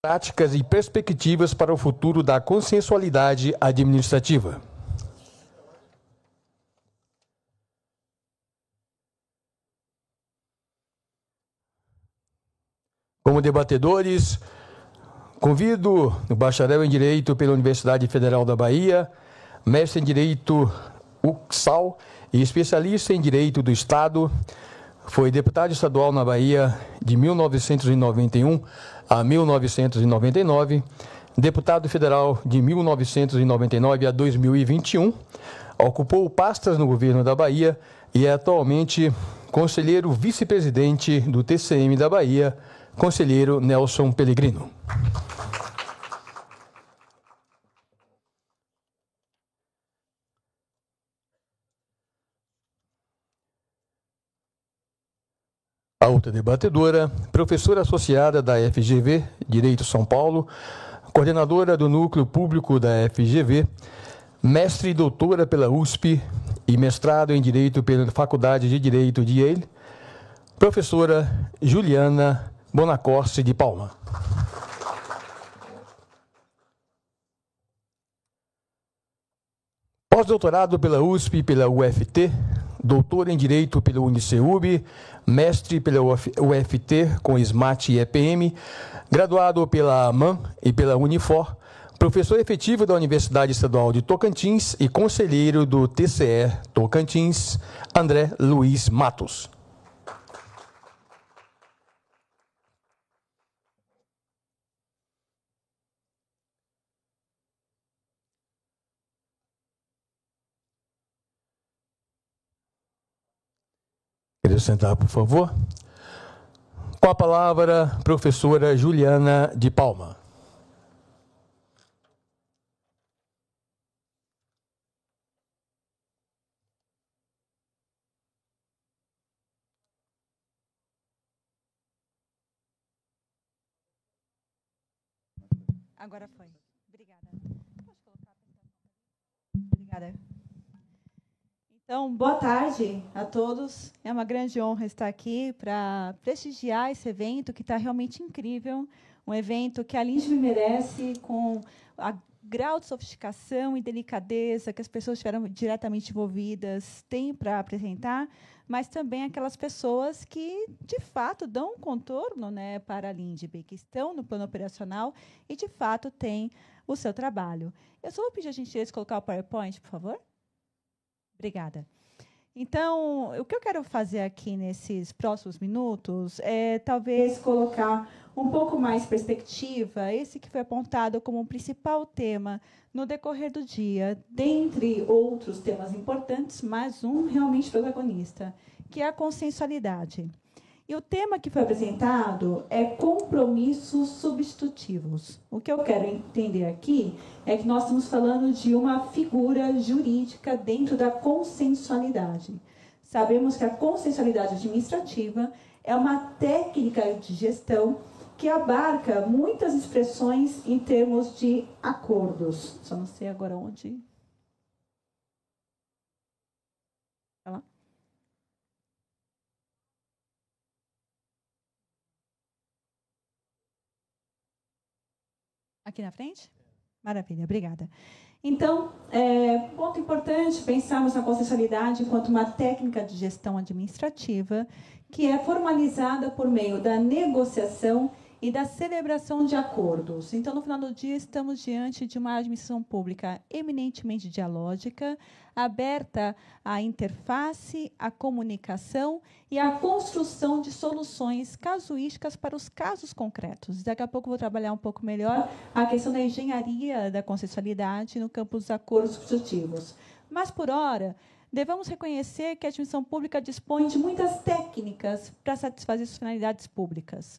Práticas e perspectivas para o futuro da consensualidade administrativa. Como debatedores, convido o bacharel em Direito pela Universidade Federal da Bahia, mestre em Direito UCSAL e especialista em Direito do Estado. Foi deputado estadual na Bahia de 1991 a 1999, deputado federal de 1999 a 2021, ocupou pastas no governo da Bahia e é atualmente conselheiro vice-presidente do TCM da Bahia, conselheiro Nelson Pellegrino. A outra debatedora, professora associada da FGV, Direito São Paulo, coordenadora do Núcleo Público da FGV, mestre e doutora pela USP e mestrado em Direito pela Faculdade de Direito de Yale, professora Juliana Bonacorsi de Palma. Pós-doutorado pela USP e pela UFT, doutor em Direito pela Uniceub, mestre pela UFT com SMAT e EPM, graduado pela AMAN e pela Unifor, professor efetivo da Universidade Estadual de Tocantins e conselheiro do TCE Tocantins, André Luiz Matos. Queria sentar, por favor. Com a palavra, professora Juliana de Palma. Agora foi. Obrigada. Posso colocar a Obrigada. Então, boa tarde a todos. É uma grande honra estar aqui para prestigiar esse evento que está realmente incrível. Um evento que a LINDB merece, com a grau de sofisticação e delicadeza que as pessoas estiveram diretamente envolvidas têm para apresentar, mas também aquelas pessoas que, de fato, dão um contorno, né, para a LINDB, que estão no plano operacional e, de fato, têm o seu trabalho. Eu só vou pedir a gentileza de colocar o PowerPoint, por favor. Obrigada. Então, o que eu quero fazer aqui nesses próximos minutos é, talvez, colocar um pouco mais perspectiva, esse que foi apontado como um principal tema no decorrer do dia, dentre outros temas importantes, mas um realmente protagonista, que é a consensualidade. E o tema que foi apresentado é compromissos substitutivos. O que eu quero entender aqui é que nós estamos falando de uma figura jurídica dentro da consensualidade. Sabemos que a consensualidade administrativa é uma técnica de gestão que abarca muitas expressões em termos de acordos. Só não sei agora onde. Tá lá? Aqui na frente? Maravilha, obrigada. Então, ponto importante, pensarmos na consensualidade enquanto uma técnica de gestão administrativa que é formalizada por meio da negociação e da celebração de acordos. Então, no final do dia, estamos diante de uma administração pública eminentemente dialógica, aberta à interface, à comunicação e à construção de soluções casuísticas para os casos concretos. Daqui a pouco vou trabalhar um pouco melhor a questão da engenharia da consensualidade no campo dos acordos substitutivos. Mas, por hora, devemos reconhecer que a administração pública dispõe de muitas técnicas para satisfazer suas finalidades públicas.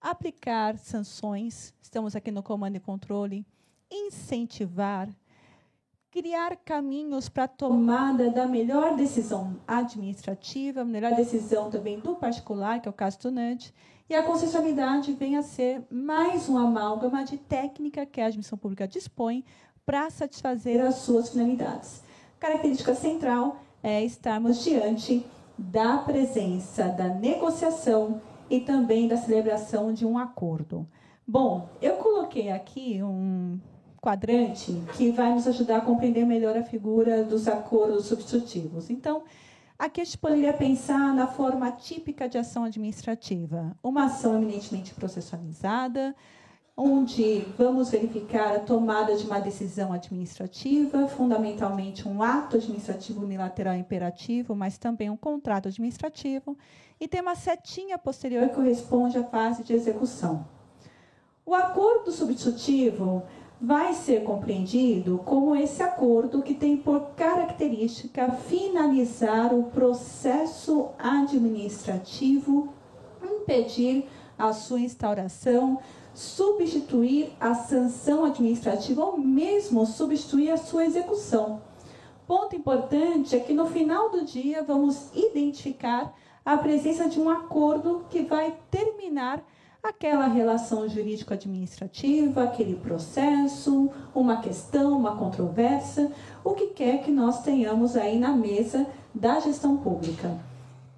Aplicar sanções, estamos aqui no comando e controle, incentivar, criar caminhos para a tomada da melhor decisão administrativa, melhor decisão também do particular, que é o caso do NANT, e a consensualidade vem a ser mais um amálgama de técnica que a administração pública dispõe para satisfazer as suas finalidades. Característica central é estarmos diante da presença da negociação e também da celebração de um acordo. Bom, eu coloquei aqui um quadrante que vai nos ajudar a compreender melhor a figura dos acordos substitutivos. Então, aqui a gente poderia pensar na forma típica de ação administrativa. Uma ação eminentemente processualizada, onde vamos verificar a tomada de uma decisão administrativa, fundamentalmente um ato administrativo unilateral imperativo, mas também um contrato administrativo, e tem uma setinha posterior que corresponde à fase de execução. O acordo substitutivo vai ser compreendido como esse acordo que tem por característica finalizar o processo administrativo, impedir a sua instauração, substituir a sanção administrativa ou mesmo substituir a sua execução. Ponto importante é que no final do dia vamos identificar a presença de um acordo que vai terminar aquela relação jurídico-administrativa, aquele processo, uma questão, uma controvérsia, o que quer que nós tenhamos aí na mesa da gestão pública.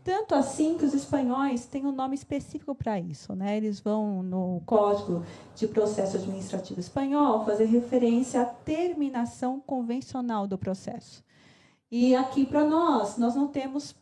Tanto assim que os espanhóis têm um nome específico para isso, né? Eles vão no Código de Processo Administrativo Espanhol fazer referência à terminação convencional do processo. E aqui para nós não temos,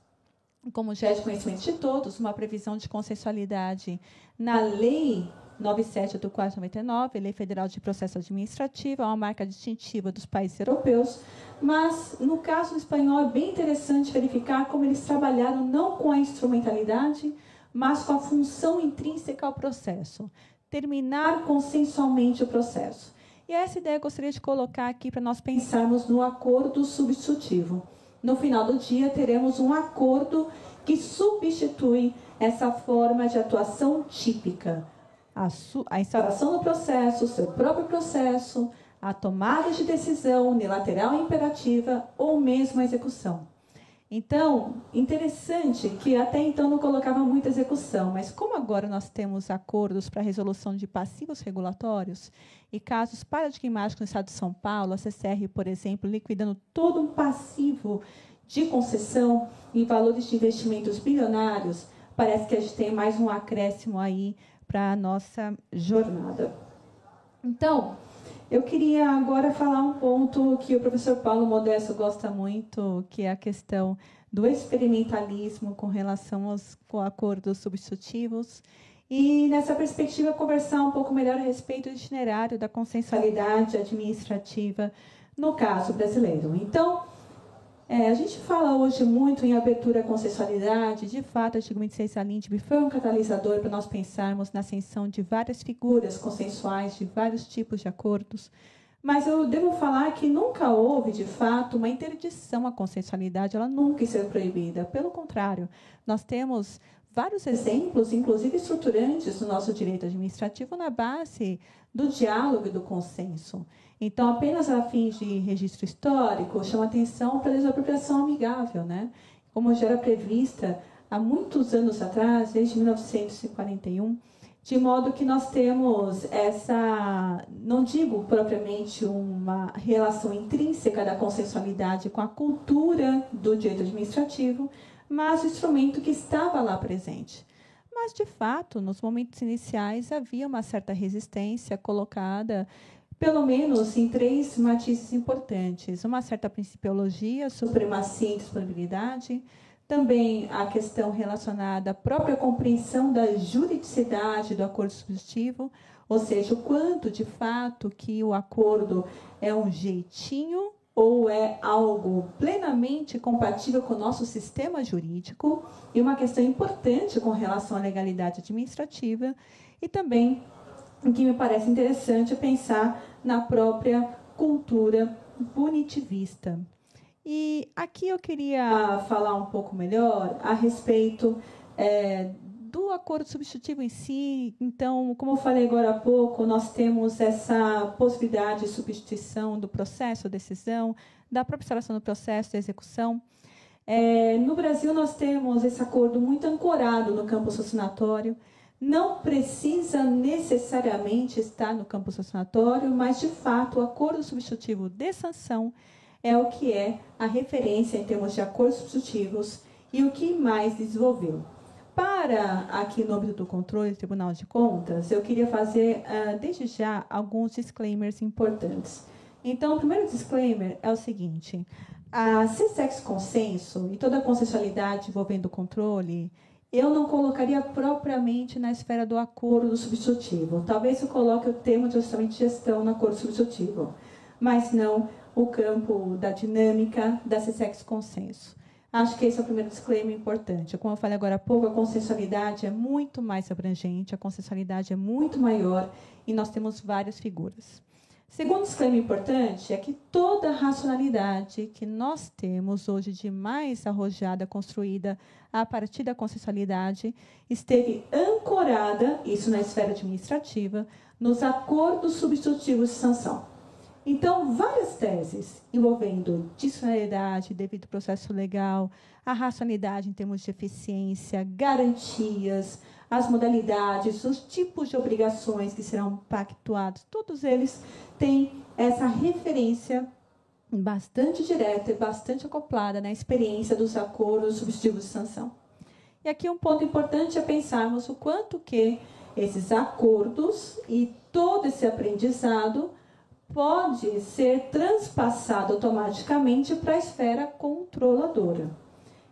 como já é de conhecimento de todos, uma previsão de consensualidade na Lei 97/499, Lei Federal de Processo Administrativo, é uma marca distintiva dos países europeus, mas, no caso espanhol, é bem interessante verificar como eles trabalharam não com a instrumentalidade, mas com a função intrínseca ao processo, terminar consensualmente o processo. E essa ideia eu gostaria de colocar aqui para nós pensarmos no acordo substitutivo. No final do dia, teremos um acordo que substitui essa forma de atuação típica. A instauração do processo, o seu próprio processo, a tomada de decisão unilateral e imperativa ou mesmo a execução. Então, interessante que até então não colocava muita execução, mas como agora nós temos acordos para resolução de passivos regulatórios e casos paradigmáticos no estado de São Paulo, a CCR, por exemplo, liquidando todo um passivo de concessão em valores de investimentos bilionários, parece que a gente tem mais um acréscimo aí para a nossa jornada. Então, eu queria agora falar um ponto que o professor Paulo Modesto gosta muito, que é a questão do experimentalismo com relação aos acordos substitutivos. E, nessa perspectiva, conversar um pouco melhor a respeito do itinerário da consensualidade administrativa no caso brasileiro. Então, a gente fala hoje muito em abertura à consensualidade. De fato, o artigo 26 da LINDB foi um catalisador para nós pensarmos na ascensão de várias figuras consensuais, de vários tipos de acordos. Mas eu devo falar que nunca houve, de fato, uma interdição à consensualidade. Ela nunca quis ser proibida. Pelo contrário, nós temos vários exemplos, inclusive estruturantes, do nosso direito administrativo na base do diálogo e do consenso. Então, apenas a fins de registro histórico, chama atenção para a desapropriação amigável, né? Como já era prevista há muitos anos atrás, desde 1941, de modo que nós temos essa, não digo propriamente uma relação intrínseca da consensualidade com a cultura do direito administrativo, mas o instrumento que estava lá presente. Mas, de fato, nos momentos iniciais havia uma certa resistência colocada, pelo menos em três matizes importantes: uma certa principiologia, supremacia e disponibilidade, também a questão relacionada à própria compreensão da juridicidade do acordo substitutivo, ou seja, o quanto, de fato, que o acordo é um jeitinho ou é algo plenamente compatível com o nosso sistema jurídico, e uma questão importante com relação à legalidade administrativa, e também, o que me parece interessante, é pensar na própria cultura punitivista. E aqui eu queria falar um pouco melhor a respeito do acordo substitutivo em si. Então, como eu falei agora há pouco, nós temos essa possibilidade de substituição do processo, decisão, da própria instalação do processo, da execução. No Brasil, nós temos esse acordo muito ancorado no campo sancionatório. Não precisa necessariamente estar no campo sancionatório, mas, de fato, o acordo substitutivo de sanção é o que é a referência em termos de acordos substitutivos e o que mais desenvolveu. Para aqui no âmbito do controle do Tribunal de Contas, eu queria fazer, desde já, alguns disclaimers importantes. Então, o primeiro disclaimer é o seguinte: a CSEX Consenso e toda a consensualidade envolvendo o controle, eu não colocaria propriamente na esfera do acordo substitutivo. Talvez eu coloque o termo de orçamento de gestão no acordo substitutivo, mas não o campo da dinâmica da CSEX Consenso. Acho que esse é o primeiro disclaimer importante. Como eu falei agora há pouco, a consensualidade é muito mais abrangente, a consensualidade é muito maior e nós temos várias figuras. Segundo disclaimer importante é que toda a racionalidade que nós temos hoje de mais arrojada, construída a partir da consensualidade, esteve ancorada, isso na esfera administrativa, nos acordos substitutivos de sanção. Então, várias teses envolvendo discricionariedade devido ao processo legal, a racionalidade em termos de eficiência, garantias, as modalidades, os tipos de obrigações que serão pactuados, todos eles têm essa referência bastante direta e bastante acoplada na experiência dos acordos substitutivos de sanção. E aqui um ponto importante é pensarmos o quanto que esses acordos e todo esse aprendizado pode ser transpassado automaticamente para a esfera controladora.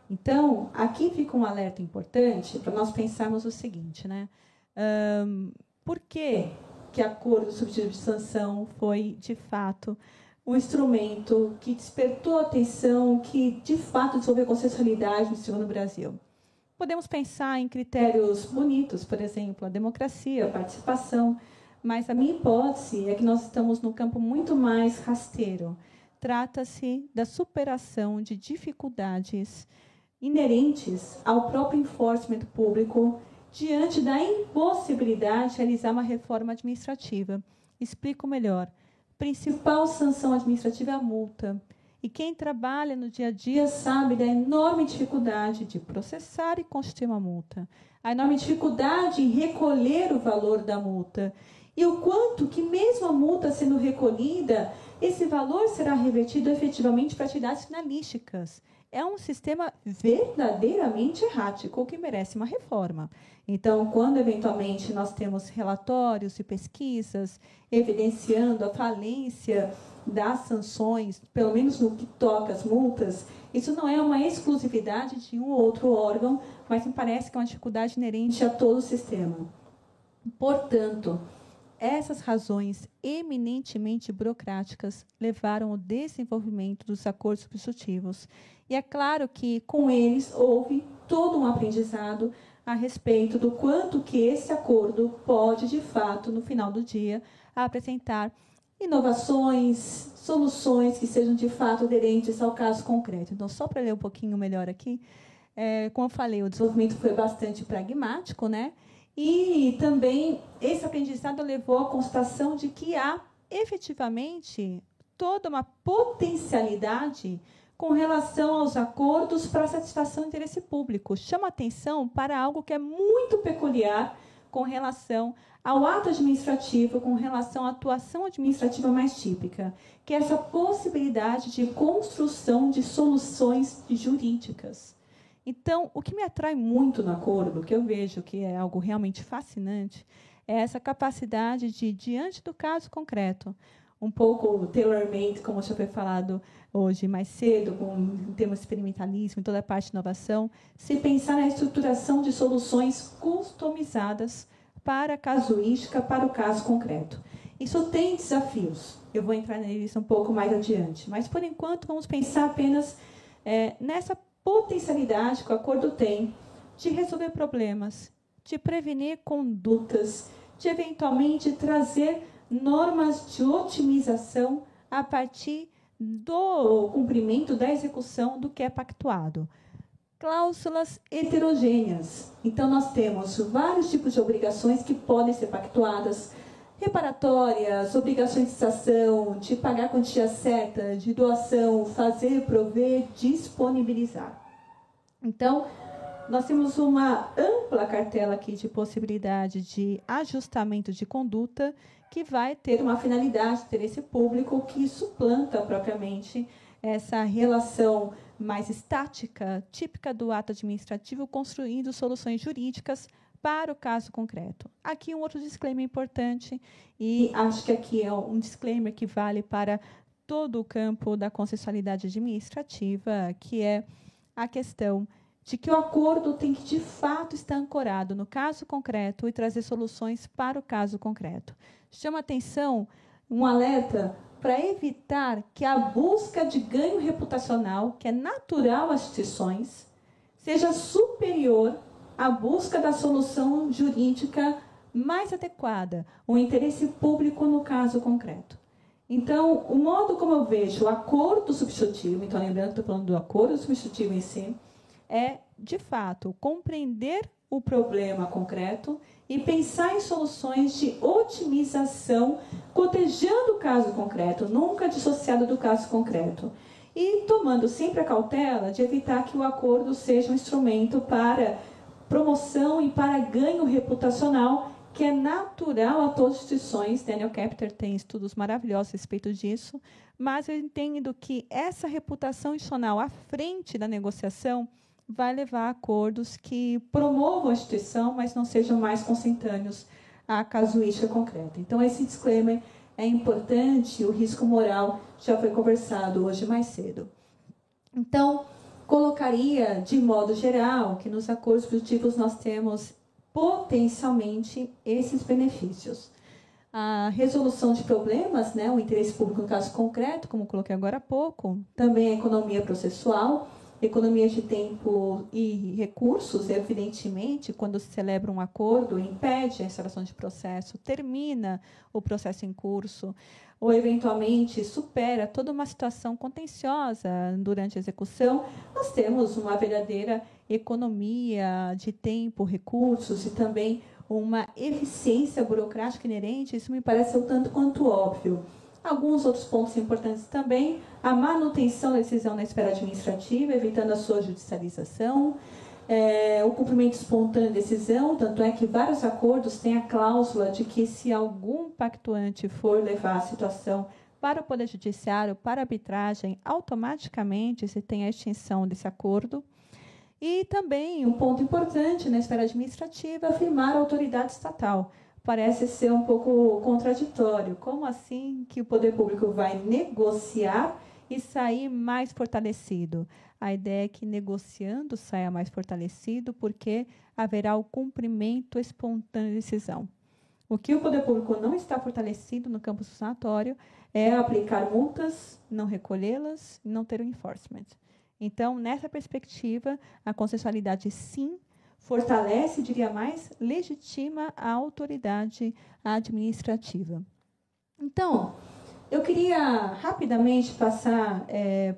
Então, aqui fica um alerta importante para nós pensarmos o seguinte, né? Por que acordo substitutivo de sanção foi, de fato, um instrumento que despertou atenção, que, de fato, desenvolveu consensualidade no Brasil? Podemos pensar em critérios bonitos, por exemplo, a democracia, a participação, mas a minha hipótese é que nós estamos num campo muito mais rasteiro. Trata-se da superação de dificuldades inerentes ao próprio enforcement público diante da impossibilidade de realizar uma reforma administrativa. Explico melhor. Principal sanção administrativa é a multa. E quem trabalha no dia a dia sabe da enorme dificuldade de processar e constituir uma multa. A enorme dificuldade em recolher o valor da multa. E o quanto que, mesmo a multa sendo recolhida, esse valor será revertido efetivamente para atividades finalísticas. É um sistema verdadeiramente errático que merece uma reforma. Então, quando eventualmente nós temos relatórios e pesquisas evidenciando a falência das sanções, pelo menos no que toca às multas, isso não é uma exclusividade de um ou outro órgão, mas me parece que é uma dificuldade inerente a todo o sistema. Portanto, essas razões eminentemente burocráticas levaram ao desenvolvimento dos acordos substitutivos. E é claro que, com eles, houve todo um aprendizado a respeito do quanto que esse acordo pode, de fato, no final do dia, apresentar inovações, soluções que sejam, de fato, aderentes ao caso concreto. Então, só para ler um pouquinho melhor aqui, como eu falei, o desenvolvimento foi bastante pragmático, né? E também esse aprendizado levou à constatação de que há, efetivamente, toda uma potencialidade com relação aos acordos para a satisfação do interesse público. Chama atenção para algo que é muito peculiar com relação ao ato administrativo, com relação à atuação administrativa mais típica, que é essa possibilidade de construção de soluções jurídicas. Então, o que me atrai muito no acordo, que eu vejo que é algo realmente fascinante, é essa capacidade de, diante do caso concreto, um pouco tailor-made, como já foi falado hoje mais cedo, em termos de experimentalismo, em toda a parte de inovação, se pensar na estruturação de soluções customizadas para a casuística, para o caso concreto. Isso tem desafios, eu vou entrar neles um pouco mais adiante, mas, por enquanto, vamos pensar apenas nessa potencialidade que o acordo tem de resolver problemas, de prevenir condutas, de eventualmente trazer normas de otimização a partir do cumprimento da execução do que é pactuado. Cláusulas heterogêneas. Então, nós temos vários tipos de obrigações que podem ser pactuadas, reparatórias, obrigações de cessação, de pagar a quantia certa, de doação, fazer, prover, disponibilizar. Então, nós temos uma ampla cartela aqui de possibilidade de ajustamento de conduta que vai ter uma finalidade de interesse público que suplanta propriamente essa relação mais estática, típica do ato administrativo, construindo soluções jurídicas para o caso concreto. Aqui um outro disclaimer importante, e acho que aqui é um disclaimer que vale para todo o campo da consensualidade administrativa, que é a questão de que o acordo tem que, de fato, estar ancorado no caso concreto e trazer soluções para o caso concreto. Chama atenção, um alerta para evitar que a busca de ganho reputacional, que é natural às instituições, seja superior à busca da solução jurídica mais adequada, o interesse público no caso concreto. Então, o modo como eu vejo o acordo substitutivo, então lembrando que estou falando do acordo substitutivo em si, é, de fato, compreender o problema concreto e pensar em soluções de otimização, cotejando o caso concreto, nunca dissociado do caso concreto. E tomando sempre a cautela de evitar que o acordo seja um instrumento para promoção e para ganho reputacional, que é natural a todas as instituições. Daniel Kapter tem estudos maravilhosos a respeito disso, mas eu entendo que essa reputação institucional à frente da negociação vai levar a acordos que promovam a instituição, mas não sejam mais consentâneos à casuística concreta. Então, esse disclaimer é importante, o risco moral já foi conversado hoje mais cedo. Então, colocaria, de modo geral, que nos acordos substitutivos nós temos potencialmente esses benefícios. A resolução de problemas, né, o interesse público no caso concreto, como coloquei agora há pouco, também a economia processual, economia de tempo e recursos, evidentemente, quando se celebra um acordo, impede a instalação de processo, termina o processo em curso, ou eventualmente supera toda uma situação contenciosa durante a execução, nós temos uma verdadeira economia de tempo, recursos e também uma eficiência burocrática inerente. Isso me parece um tanto quanto óbvio. Alguns outros pontos importantes também, a manutenção da decisão na esfera administrativa, evitando a sua judicialização, o cumprimento espontâneo da decisão, tanto é que vários acordos têm a cláusula de que se algum pactuante for levar a situação para o Poder Judiciário, para arbitragem, automaticamente se tem a extinção desse acordo. E também, um ponto importante na esfera administrativa, afirmar a autoridade estatal. Parece ser um pouco contraditório. Como assim que o poder público vai negociar e sair mais fortalecido? A ideia é que negociando saia mais fortalecido, porque haverá o cumprimento espontâneo de decisão. O que o poder público não está fortalecido no campo sancionatório é aplicar multas, não recolhê-las e não ter o enforcement. Então, nessa perspectiva, a consensualidade, sim, fortalece, diria mais, legitima a autoridade administrativa. Então, eu queria rapidamente passar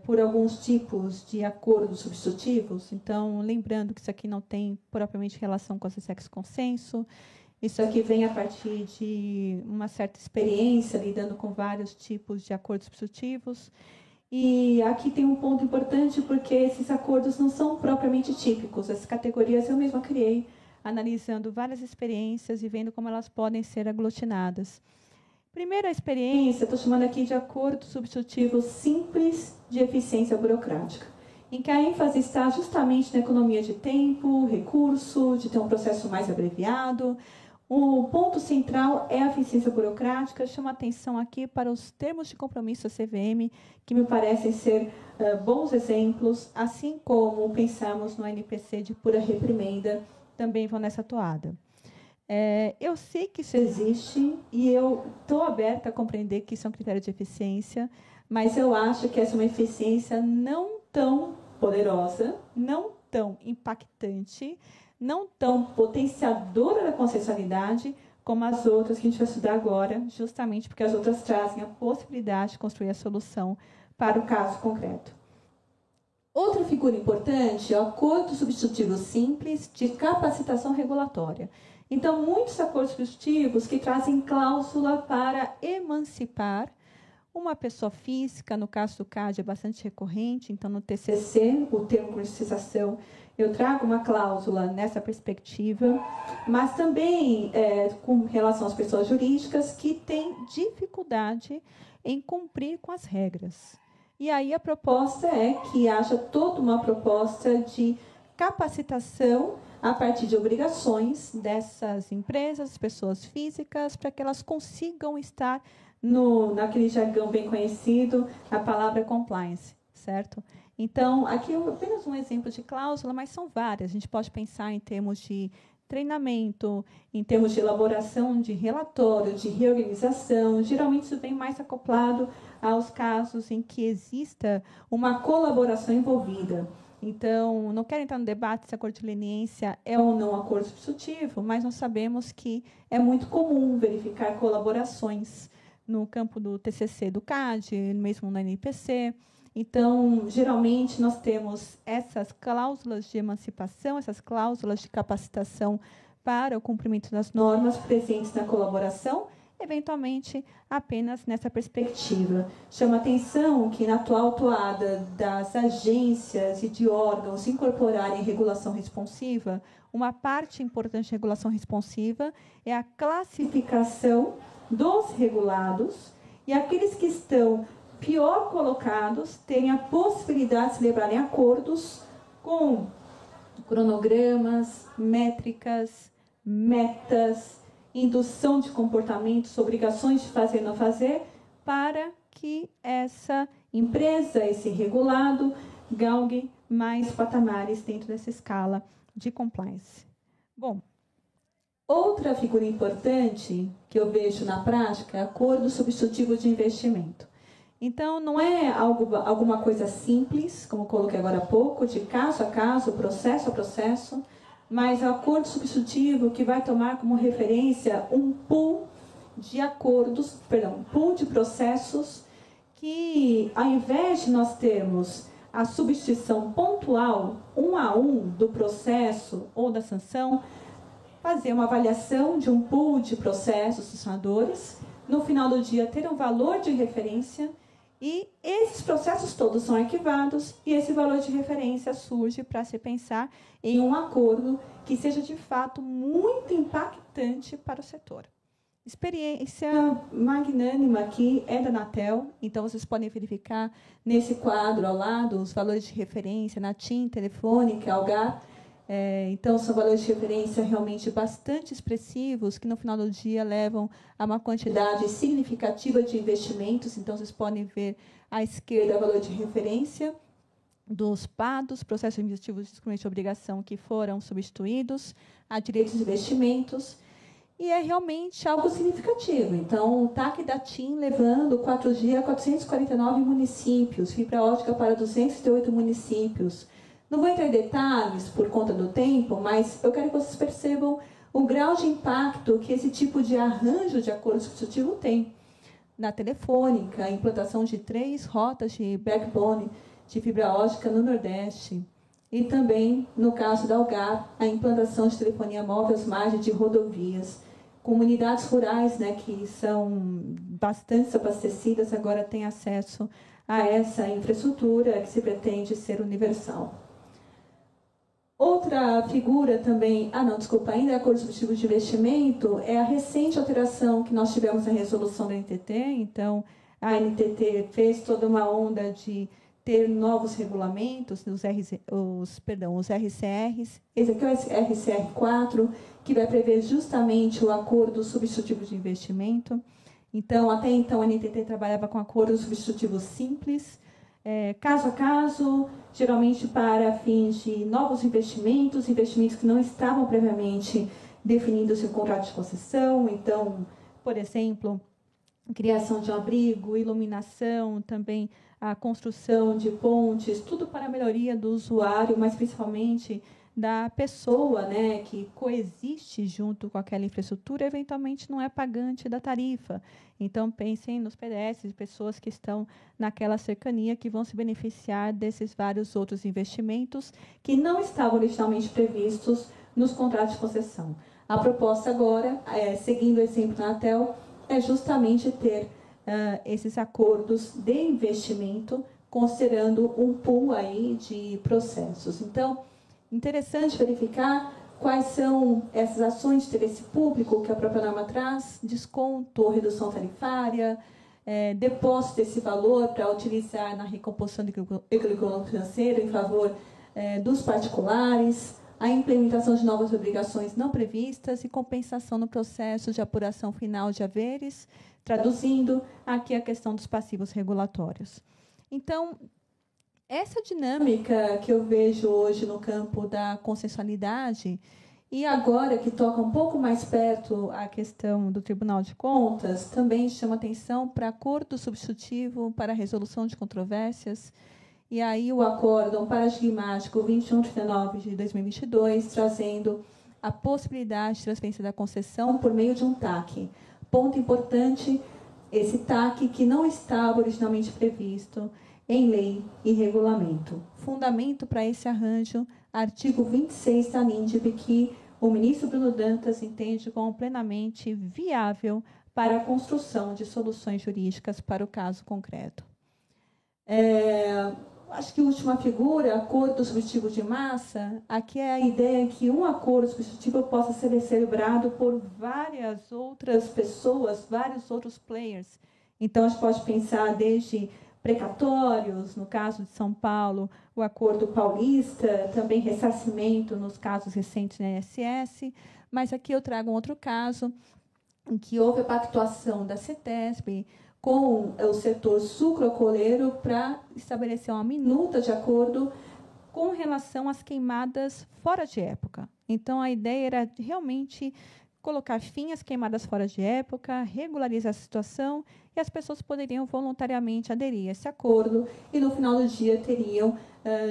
por alguns tipos de acordos substitutivos. Então, lembrando que isso aqui não tem propriamente relação com a Sex Consenso. Isso aqui vem a partir de uma certa experiência lidando com vários tipos de acordos substitutivos. E aqui tem um ponto importante, porque esses acordos não são propriamente típicos. Essas categorias eu mesma criei, analisando várias experiências e vendo como elas podem ser aglutinadas. Primeira experiência, estou chamando aqui de acordo substitutivo simples de eficiência burocrática, em que a ênfase está justamente na economia de tempo, recurso, de ter um processo mais abreviado. O ponto central é a eficiência burocrática. Chamo a atenção aqui para os termos de compromisso da CVM, que me parecem ser bons exemplos, assim como pensamos no NPC de pura reprimenda, também vão nessa toada. Eu sei que isso existe e eu estou aberta a compreender que isso é um critério de eficiência, mas eu acho que essa é uma eficiência não tão poderosa, não tão impactante, não tão potenciadora da consensualidade como as outras que a gente vai estudar agora, justamente porque as outras trazem a possibilidade de construir a solução para o caso concreto. Outra figura importante é o acordo substitutivo simples de capacitação regulatória. Então, muitos acordos substitutivos que trazem cláusula para emancipar uma pessoa física, no caso do CAD é bastante recorrente, então no TCC, o termo de concretização, eu trago uma cláusula nessa perspectiva, mas também com relação às pessoas jurídicas que têm dificuldade em cumprir com as regras. E aí a proposta é que haja toda uma proposta de capacitação a partir de obrigações dessas empresas, pessoas físicas, para que elas consigam estar naquele jargão bem conhecido, a palavra compliance, certo? Então, aqui é apenas um exemplo de cláusula, mas são várias. A gente pode pensar em termos de treinamento, em termos de elaboração de relatório, de reorganização. Geralmente, isso vem mais acoplado aos casos em que exista uma colaboração envolvida. Então, não quero entrar no debate se acordo de leniência é ou não acordo substitutivo, mas nós sabemos que é muito comum verificar colaborações no campo do TCC, do CAD, mesmo no NPC. Então, geralmente, nós temos essas cláusulas de emancipação, essas cláusulas de capacitação para o cumprimento das normas presentes na colaboração, eventualmente apenas nessa perspectiva. Chama atenção que, na atual toada das agências e de órgãos incorporarem regulação responsiva, uma parte importante da regulação responsiva é a classificação dos regulados, e aqueles que estão pior colocados terem a possibilidade de celebrarem acordos com cronogramas, métricas, metas, indução de comportamentos, obrigações de fazer e não fazer, para que essa empresa, esse regulado, galgue mais patamares dentro dessa escala de compliance. Bom, outra figura importante que eu vejo na prática é acordo substitutivo de investimento. Então, não é alguma coisa simples, como coloquei agora há pouco, de caso a caso, processo a processo, mas é um acordo substitutivo que vai tomar como referência um pool de acordos, um pool de processos que, ao invés de nós termos a substituição pontual, um a um, do processo ou da sanção, fazer uma avaliação de um pool de processos sancionadores, no final do dia ter um valor de referência, e esses processos todos são arquivados e esse valor de referência surge para se pensar em um acordo que seja, de fato, muito impactante para o setor. Experiência magnânima aqui é da Anatel, então vocês podem verificar nesse quadro ao lado os valores de referência na TIM, Telefônica, Algar. Então, são valores de referência realmente bastante expressivos, que no final do dia levam a uma quantidade significativa de investimentos. Então, vocês podem ver à esquerda o valor de referência dos PADs, processos administrativos de excluente de obrigação, que foram substituídos, a direitos de investimentos, e é realmente algo significativo. Então, o TAC da TIM levando 4G a 449 municípios, fibra ótica para 208 municípios. Não vou entrar em detalhes por conta do tempo, mas eu quero que vocês percebam o grau de impacto que esse tipo de arranjo de acordo substitutivo tem. Na Telefônica, a implantação de 3 rotas de backbone de fibra ótica no Nordeste. E também, no caso da Algar, a implantação de telefonia móvel às margens de rodovias. Comunidades rurais, né, que são bastante abastecidas, agora têm acesso a essa infraestrutura que se pretende ser universal. Outra figura também, ainda é acordo substitutivo de investimento, é a recente alteração que nós tivemos na resolução da NTT. Então, a NTT fez toda uma onda de ter novos regulamentos, os RCRs. Esse aqui é o RCR4, que vai prever justamente o acordo substitutivo de investimento. Então, até então, a NTT trabalhava com acordo substitutivo simples, caso a caso, geralmente para fins de novos investimentos que não estavam previamente definidos em contrato de concessão. Então, por exemplo, criação de um abrigo, iluminação, também a construção de pontes, tudo para a melhoria do usuário, mas principalmente da pessoa, né, que coexiste junto com aquela infraestrutura, eventualmente não é pagante da tarifa. Então, pensem nos PDS, pessoas que estão naquela cercania, que vão se beneficiar desses vários outros investimentos que não estavam originalmente previstos nos contratos de concessão. A proposta agora, seguindo o exemplo da Anatel, é justamente ter esses acordos de investimento, considerando um pool aí de processos. Então, interessante verificar quais são essas ações de interesse público que a própria norma traz: desconto, redução tarifária, depósito desse valor para utilizar na recomposição do equilíbrio financeiro em favor dos particulares, a implementação de novas obrigações não previstas e compensação no processo de apuração final de haveres, traduzindo aqui a questão dos passivos regulatórios. Então, essa dinâmica que eu vejo hoje no campo da consensualidade, e agora que toca um pouco mais perto a questão do Tribunal de Contas, também chama atenção para acordo substitutivo para a resolução de controvérsias, e aí o acórdão paradigmático 2139 de 2022, trazendo a possibilidade de transferência da concessão por meio de um TAC. Ponto importante, esse TAC que não estava originalmente previsto em lei e regulamento. Fundamento para esse arranjo, artigo 26 da LINDB, que o ministro Bruno Dantas entende como plenamente viável para a construção de soluções jurídicas para o caso concreto. Acho que a última figura, acordo substitutivo de massa, aqui é a ideia que um acordo substitutivo possa ser celebrado por várias outras pessoas, vários outros players. Então, a gente pode pensar desde precatórios, no caso de São Paulo, o Acordo Paulista, também ressarcimento nos casos recentes na INSS, mas aqui eu trago um outro caso, em que houve a pactuação da CETESB com o setor sucroalcooleiro para estabelecer uma minuta de acordo com relação às queimadas fora de época. Então, a ideia era realmente colocar fim às queimadas fora de época, regularizar a situação, e as pessoas poderiam voluntariamente aderir a esse acordo, e no final do dia teriam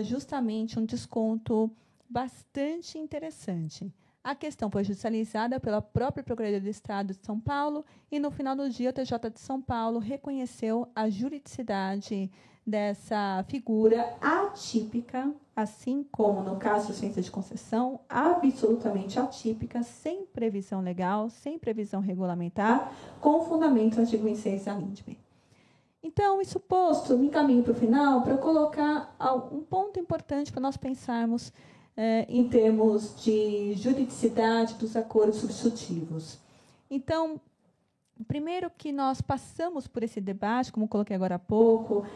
justamente um desconto bastante interessante. A questão foi judicializada pela própria Procuradoria do Estado de São Paulo, e no final do dia o TJ de São Paulo reconheceu a juridicidade dessa figura atípica, assim como no caso de ciência de concessão, absolutamente atípica, sem previsão legal, sem previsão regulamentar, com fundamento no artigo 26 da LINDB. Então, isso posto, me encaminho para o final para colocar um ponto importante para nós pensarmos em termos de juridicidade dos acordos substitutivos. Então, primeiro que nós passamos por esse debate, como coloquei agora há pouco,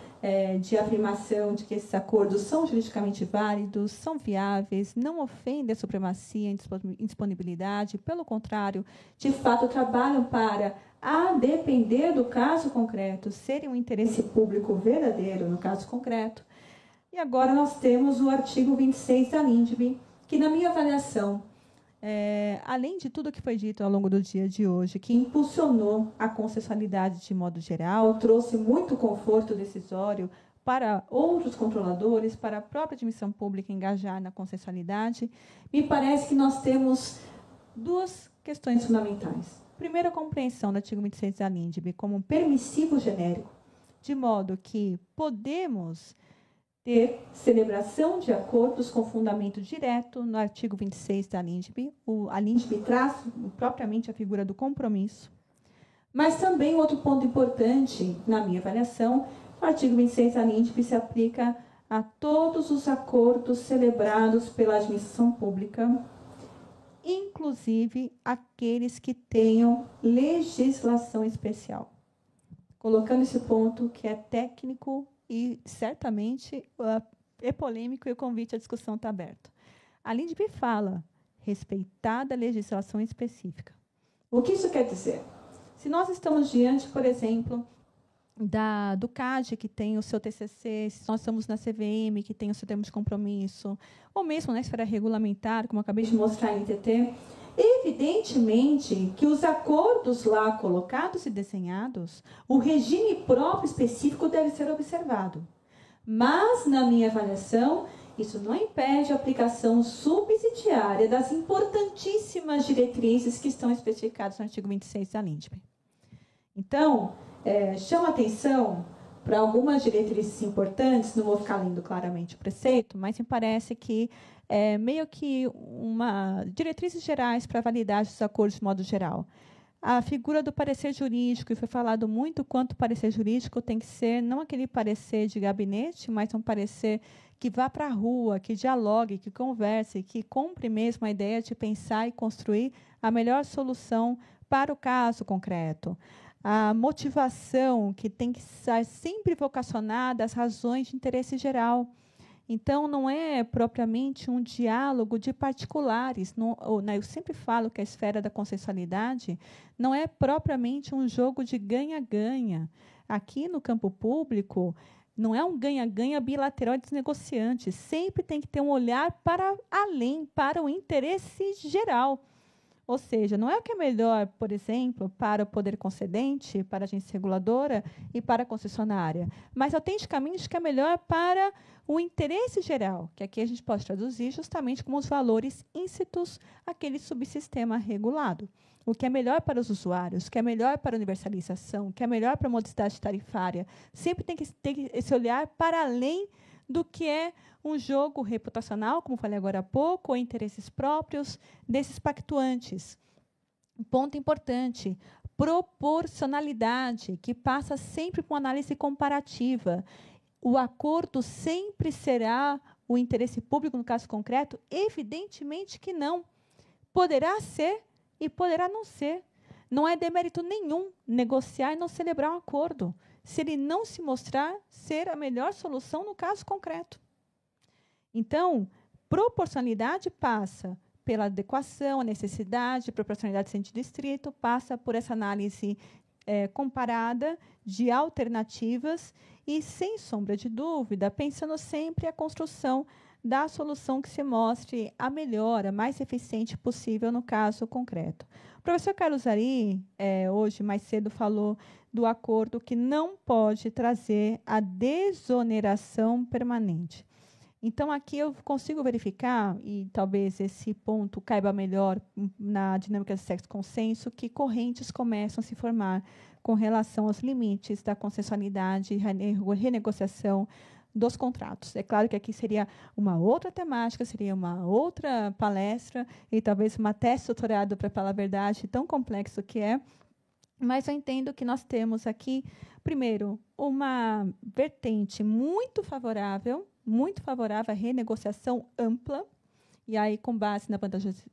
de afirmação de que esses acordos são juridicamente válidos, são viáveis, não ofendem a supremacia e indisponibilidade, pelo contrário, de fato, trabalham para, a depender do caso concreto, serem um interesse público verdadeiro no caso concreto. E agora nós temos o artigo 26 da LINDB, que, na minha avaliação, além de tudo que foi dito ao longo do dia de hoje, que impulsionou a concessualidade de modo geral, trouxe muito conforto decisório para outros controladores, para a própria admissão pública engajar na concessualidade, me parece que nós temos duas questões fundamentais. Primeiro, a compreensão do artigo 26 da LINDB como um permissivo genérico, de modo que podemos ter celebração de acordos com fundamento direto no artigo 26 da LINDB. A LINDB traz propriamente a figura do compromisso. Mas também outro ponto importante, na minha avaliação, o artigo 26 da LINDB se aplica a todos os acordos celebrados pela administração pública, inclusive aqueles que tenham legislação especial. Colocando esse ponto que é técnico e, certamente, é polêmico e o convite à discussão está aberto. A LINDB fala, respeitada a legislação específica. O que isso quer dizer? Se nós estamos diante, por exemplo, do CAD, que tem o seu TCC, se nós estamos na CVM, que tem o seu termo de compromisso, ou mesmo na esfera regulamentar, como eu acabei de mostrar em NTT, evidentemente que os acordos lá colocados e desenhados, o regime próprio específico deve ser observado. Mas, na minha avaliação, isso não impede a aplicação subsidiária das importantíssimas diretrizes que estão especificadas no artigo 26 da LINDB. Então, chama atenção para algumas diretrizes importantes, não vou ficar lendo claramente o preceito, mas me parece que meio que diretrizes gerais para a validade dos acordos de modo geral. A figura do parecer jurídico, e foi falado muito quanto o parecer jurídico tem que ser não aquele parecer de gabinete, mas um parecer que vá para a rua, que dialogue, que converse, que cumpre mesmo a ideia de pensar e construir a melhor solução para o caso concreto. a motivação que tem que estar sempre vocacionada às razões de interesse geral. Então, não é propriamente um diálogo de particulares. Eu sempre falo que a esfera da consensualidade não é propriamente um jogo de ganha-ganha. Aqui no campo público, não é um ganha-ganha bilateral dos negociantes. Sempre tem que ter um olhar para além, para o interesse geral. Ou seja, não é o que é melhor, por exemplo, para o poder concedente, para a agência reguladora e para a concessionária, mas autenticamente o que é melhor para o interesse geral, que aqui a gente pode traduzir justamente como os valores íncitos àquele subsistema regulado. O que é melhor para os usuários, o que é melhor para a universalização, o que é melhor para a modicidade tarifária. Sempre tem que ter esse olhar para além do que é um jogo reputacional, como falei agora há pouco, ou interesses próprios desses pactuantes. Um ponto importante, proporcionalidade, que passa sempre por uma análise comparativa. O acordo sempre será o interesse público, no caso concreto? Evidentemente que não. Poderá ser e poderá não ser. Não é demérito nenhum negociar e não celebrar um acordo, se ele não se mostrar ser a melhor solução no caso concreto. Então, proporcionalidade passa pela adequação, a necessidade, proporcionalidade sentido estrito, passa por essa análise comparada de alternativas e, sem sombra de dúvida, pensando sempre a construção da solução que se mostre a melhor, a mais eficiente possível no caso concreto. O professor Carlos Ari, hoje, mais cedo, falou do acordo que não pode trazer a desoneração permanente. Então, aqui eu consigo verificar, e talvez esse ponto caiba melhor na dinâmica do sexo-consenso, que correntes começam a se formar com relação aos limites da consensualidade e renegociação dos contratos. É claro que aqui seria uma outra temática, seria uma outra palestra, e talvez uma tese doutorado, para falar a verdade, tão complexo que é, mas eu entendo que nós temos aqui, primeiro, uma vertente muito favorável à renegociação ampla, e aí com base na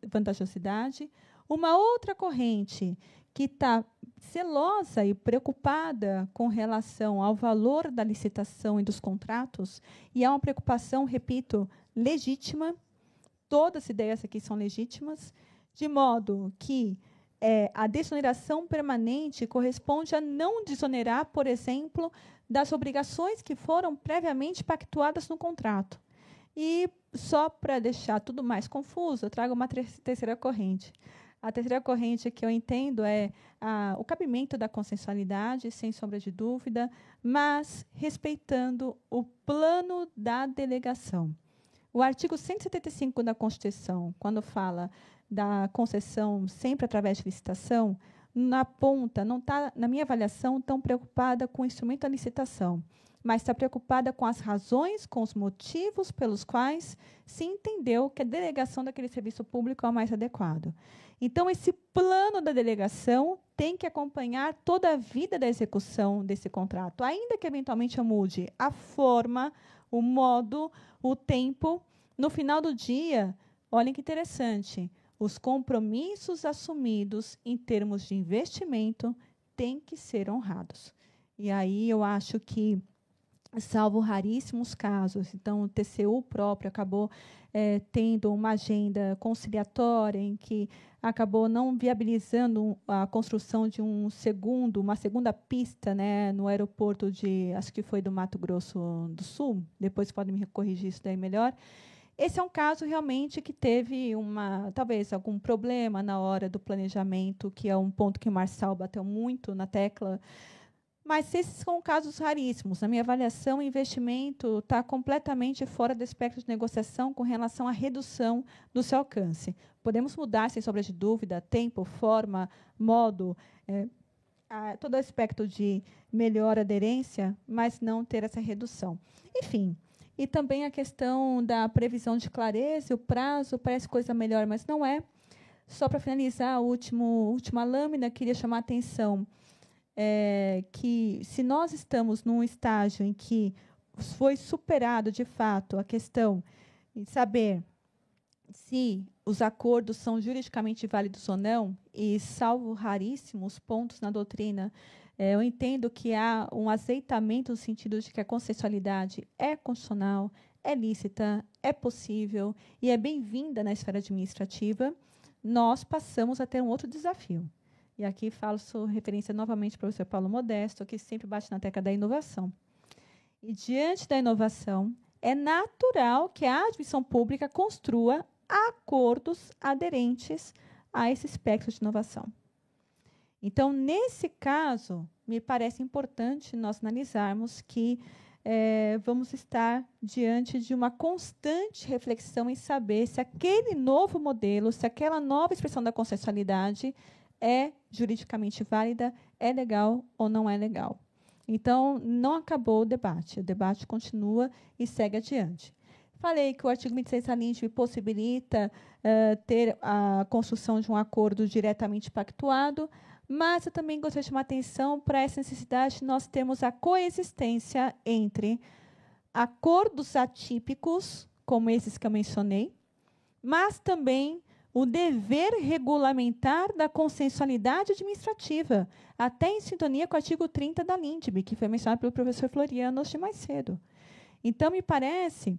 vantajosidade. Uma outra corrente que está zelosa e preocupada com relação ao valor da licitação e dos contratos, e é uma preocupação, repito, legítima, todas as ideias aqui são legítimas, de modo que a desoneração permanente corresponde a não desonerar, por exemplo, das obrigações que foram previamente pactuadas no contrato. E, só para deixar tudo mais confuso, eu trago uma terceira corrente. A terceira corrente que eu entendo é o cabimento da consensualidade, sem sombra de dúvida, mas respeitando o plano da delegação. O artigo 175 da Constituição, quando fala da concessão sempre através de licitação, na ponta, não está, na minha avaliação, tão preocupada com o instrumento da licitação, mas está preocupada com as razões, com os motivos pelos quais se entendeu que a delegação daquele serviço público é o mais adequado. Então, esse plano da delegação tem que acompanhar toda a vida da execução desse contrato, ainda que, eventualmente, eu mude a forma, o modo, o tempo. No final do dia, olhem que interessante, os compromissos assumidos em termos de investimento têm que ser honrados. E aí eu acho que, salvo raríssimos casos, então o TCU próprio acabou tendo uma agenda conciliatória em que acabou não viabilizando a construção de uma segunda pista, né, no aeroporto acho que foi do Mato Grosso do Sul, depois podem me corrigir isso daí melhor. Esse é um caso realmente que teve talvez algum problema na hora do planejamento, que é um ponto que o Marçal bateu muito na tecla. Mas esses são casos raríssimos. Na minha avaliação, o investimento está completamente fora do espectro de negociação com relação à redução do seu alcance. Podemos mudar, sem sombra de dúvida, tempo, forma, modo, todo o aspecto de melhor aderência, mas não ter essa redução. Enfim, e também a questão da previsão de clareza, o prazo parece coisa melhor, mas não é. Só para finalizar, a última lâmina, queria chamar a atenção que, se nós estamos num estágio em que foi superado, de fato, a questão de saber se os acordos são juridicamente válidos ou não, e, salvo raríssimos pontos na doutrina, Eu entendo que há um azeitamento no sentido de que a consensualidade é constitucional, é lícita, é possível e é bem-vinda na esfera administrativa. Nós passamos a ter um outro desafio. E aqui faço referência novamente ao professor Paulo Modesto, que sempre bate na tecla da inovação. E, diante da inovação, é natural que a administração pública construa acordos aderentes a esse espectro de inovação. Então, nesse caso, me parece importante nós analisarmos que vamos estar diante de uma constante reflexão em saber se aquele novo modelo, se aquela nova expressão da consensualidade é juridicamente válida, é legal ou não é legal. Então, não acabou o debate continua e segue adiante. Falei que o artigo 26 da LINDB possibilita ter a construção de um acordo diretamente pactuado, mas eu também gostaria de chamar a atenção para essa necessidade de nós termos a coexistência entre acordos atípicos, como esses que eu mencionei, mas também o dever regulamentar da consensualidade administrativa, até em sintonia com o artigo 30 da LINDB, que foi mencionado pelo professor Floriano hoje mais cedo. Então, me parece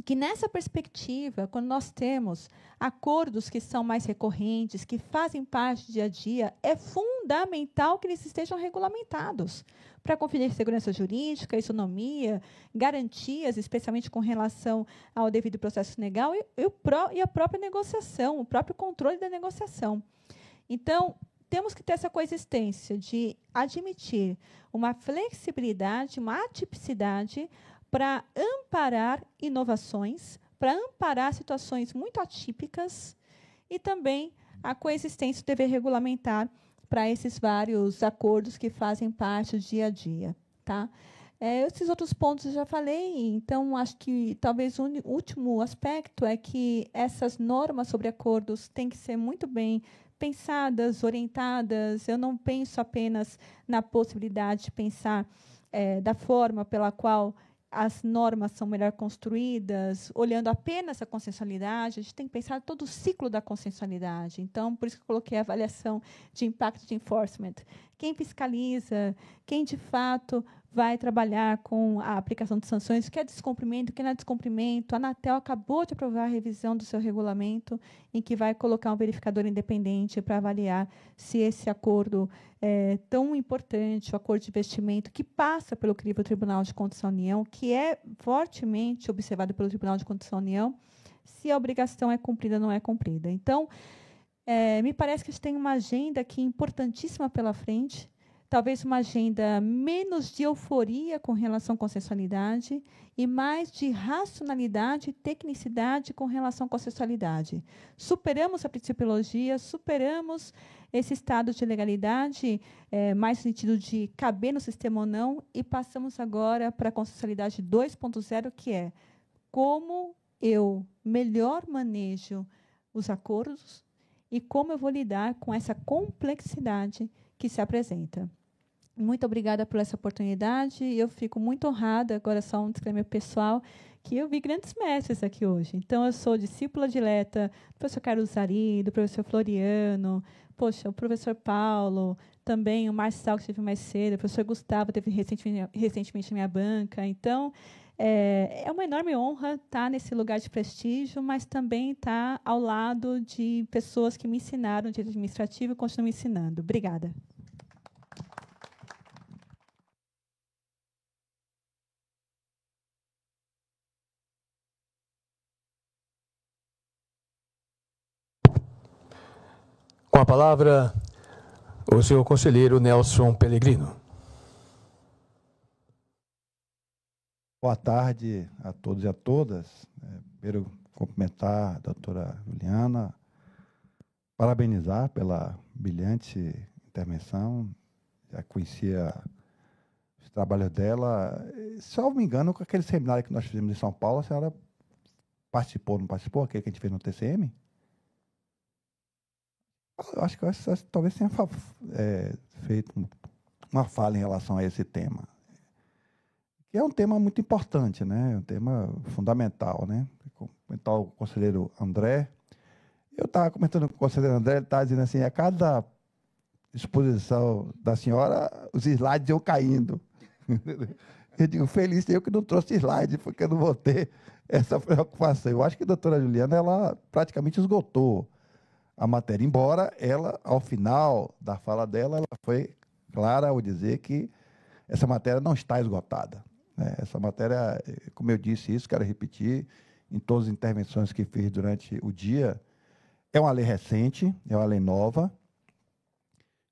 que, nessa perspectiva, quando nós temos acordos que são mais recorrentes, que fazem parte do dia a dia, é fundamental que eles estejam regulamentados para conferir segurança jurídica, isonomia, garantias, especialmente com relação ao devido processo legal e a própria negociação, o próprio controle da negociação. Então, temos que ter essa coexistência de admitir uma flexibilidade, uma atipicidade para amparar inovações, para amparar situações muito atípicas e também a coexistência do dever regulamentar para esses vários acordos que fazem parte do dia a dia. Tá? Esses outros pontos eu já falei, então acho que talvez o último aspecto é que essas normas sobre acordos têm que ser muito bem pensadas, orientadas. Eu não penso apenas na possibilidade de pensar da forma pela qual as normas são melhor construídas, olhando apenas a consensualidade. A gente tem que pensar todo o ciclo da consensualidade. Então, por isso que eu coloquei a avaliação de impacto de enforcement. Quem fiscaliza, quem, de fato, vai trabalhar com a aplicação de sanções, o que é descumprimento, o que não é descumprimento. A Anatel acabou de aprovar a revisão do seu regulamento, em que vai colocar um verificador independente para avaliar se esse acordo é tão importante, o acordo de investimento, que passa pelo crivo Tribunal de Contas da União, que é fortemente observado pelo Tribunal de Contas da União, se a obrigação é cumprida ou não é cumprida. Então, me parece que a gente tem uma agenda aqui importantíssima pela frente, talvez uma agenda menos de euforia com relação à consensualidade e mais de racionalidade e tecnicidade com relação à consensualidade. Superamos a principiologia, superamos esse estado de legalidade, mais no sentido de caber no sistema ou não, e passamos agora para a consensualidade 2.0, que é como eu melhor manejo os acordos e como eu vou lidar com essa complexidade que se apresenta. Muito obrigada por essa oportunidade. Eu fico muito honrada, agora só um disclaimer pessoal, que eu vi grandes mestres aqui hoje. Então, eu sou discípula dileta do professor Carlos Zari, do professor Floriano, o professor Paulo, também o Marçal, que esteve mais cedo, o professor Gustavo, teve recentemente na minha banca. Então, é uma enorme honra estar nesse lugar de prestígio, mas também estar ao lado de pessoas que me ensinaram direito administrativo e continuam me ensinando. Obrigada. Com a palavra, o senhor conselheiro Nelson Pellegrino. Boa tarde a todos e a todas. Primeiro, cumprimentar a doutora Juliana, parabenizar pela brilhante intervenção. Já conhecia os trabalhos dela. Se eu não me engano, com aquele seminário que nós fizemos em São Paulo, a senhora participou, não participou? Aquele que a gente fez no TCM? Eu acho que talvez tenha feito uma fala em relação a esse tema. Que é um tema muito importante, né? Um tema fundamental, né? Comentar o conselheiro André. Eu estava comentando com o conselheiro André, ele estava dizendo assim, a cada exposição da senhora, os slides iam caindo. Eu digo, feliz eu que não trouxe slide, porque eu não vou ter essa preocupação. Eu acho que a doutora Juliana, ela praticamente esgotou a matéria, embora ela, ao final da fala dela, ela foi clara ao dizer que essa matéria não está esgotada, né? Essa matéria, como eu disse isso, quero repetir, em todas as intervenções que fiz durante o dia, é uma lei recente, é uma lei nova,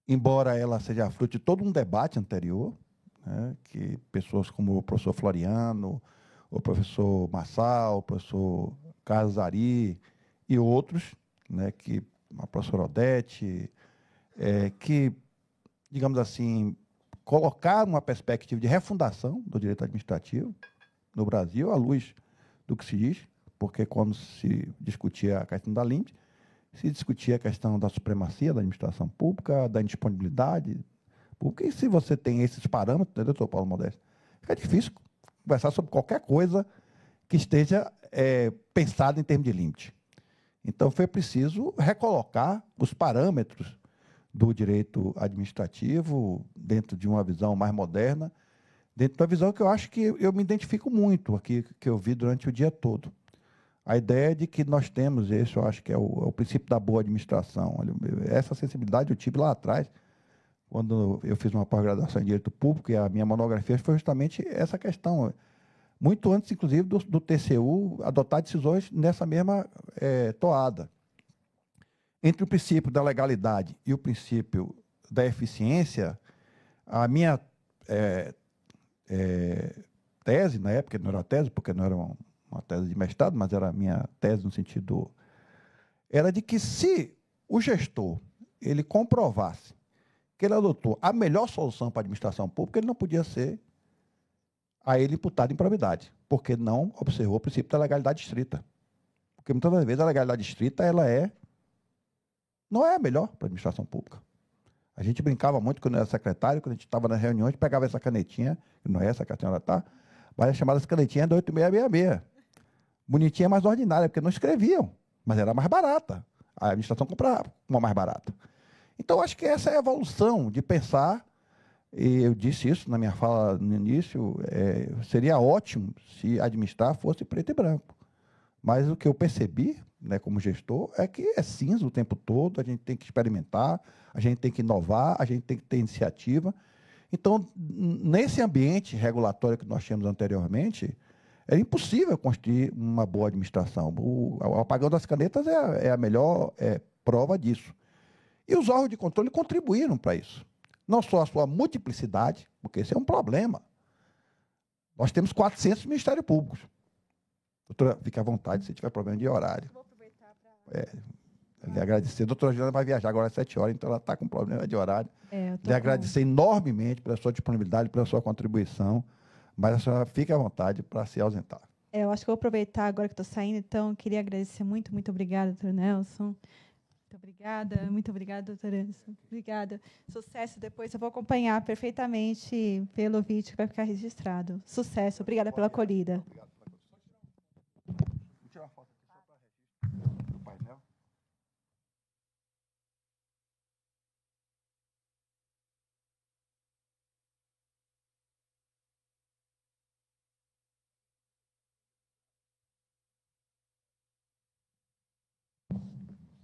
embora ela seja fruto de todo um debate anterior, né, que pessoas como o professor Floriano, o professor Massal, o professor Carlos Ari e outros, né, que a professora Odete, que, digamos assim, colocaram uma perspectiva de refundação do direito administrativo no Brasil, à luz do que se diz, porque quando se discutia a questão da LIMP, se discutia a questão da supremacia da administração pública, da indisponibilidade pública, e se você tem esses parâmetros, né, doutor Paulo Modesto, fica difícil conversar sobre qualquer coisa que esteja pensada em termos de limite. Então, foi preciso recolocar os parâmetros do direito administrativo dentro de uma visão mais moderna, dentro da visão que eu acho que eu me identifico muito aqui, que eu vi durante o dia todo. A ideia de que nós temos, esse eu acho que é o princípio da boa administração. Essa sensibilidade eu tive lá atrás, quando eu fiz uma pós-graduação em Direito Público, e a minha monografia foi justamente essa questão, muito antes, inclusive, do TCU adotar decisões nessa mesma toada. Entre o princípio da legalidade e o princípio da eficiência, a minha tese, na época, não era tese, porque não era uma tese de mestrado, mas era a minha tese no sentido, era de que se o gestor ele comprovasse que ele adotou a melhor solução para a administração pública, ele não podia ser a ele imputado improbidade, porque não observou o princípio da legalidade estrita. Porque muitas das vezes a legalidade estrita não é a melhor para a administração pública. A gente brincava muito quando eu era secretário, quando a gente estava nas reuniões, pegava essa canetinha, que não é essa que a senhora está, mas é chamada essa canetinha da 8666. Bonitinha, mais ordinária, porque não escreviam, mas era mais barata. A administração comprava uma mais barata. Então, acho que essa é a evolução de pensar, e eu disse isso na minha fala no início, seria ótimo se administrar fosse preto e branco. Mas o que eu percebi, né, como gestor, é que é cinza o tempo todo, a gente tem que experimentar, a gente tem que inovar, a gente tem que ter iniciativa. Então, nesse ambiente regulatório que nós tínhamos anteriormente, é impossível construir uma boa administração. O apagão das canetas é a melhor prova disso. E os órgãos de controle contribuíram para isso. Não só a sua multiplicidade, porque esse é um problema. Nós temos 400 ministérios públicos. Doutora, fique à vontade, se tiver problema de horário. Vou aproveitar para... lhe agradecer. A doutora Juliana vai viajar agora às 7 horas, então ela está com problema de horário. Lhe agradecer enormemente pela sua disponibilidade, pela sua contribuição, mas a senhora fique à vontade para se ausentar. Eu acho que vou aproveitar agora que estou saindo, então, queria agradecer muito, muito obrigada, doutor Nelson. Muito obrigada, doutora. Obrigada. Sucesso depois. Eu vou acompanhar perfeitamente pelo vídeo que vai ficar registrado. Sucesso. Obrigada pela acolhida. Obrigado. Vou tirar uma foto aqui só para registro do painel.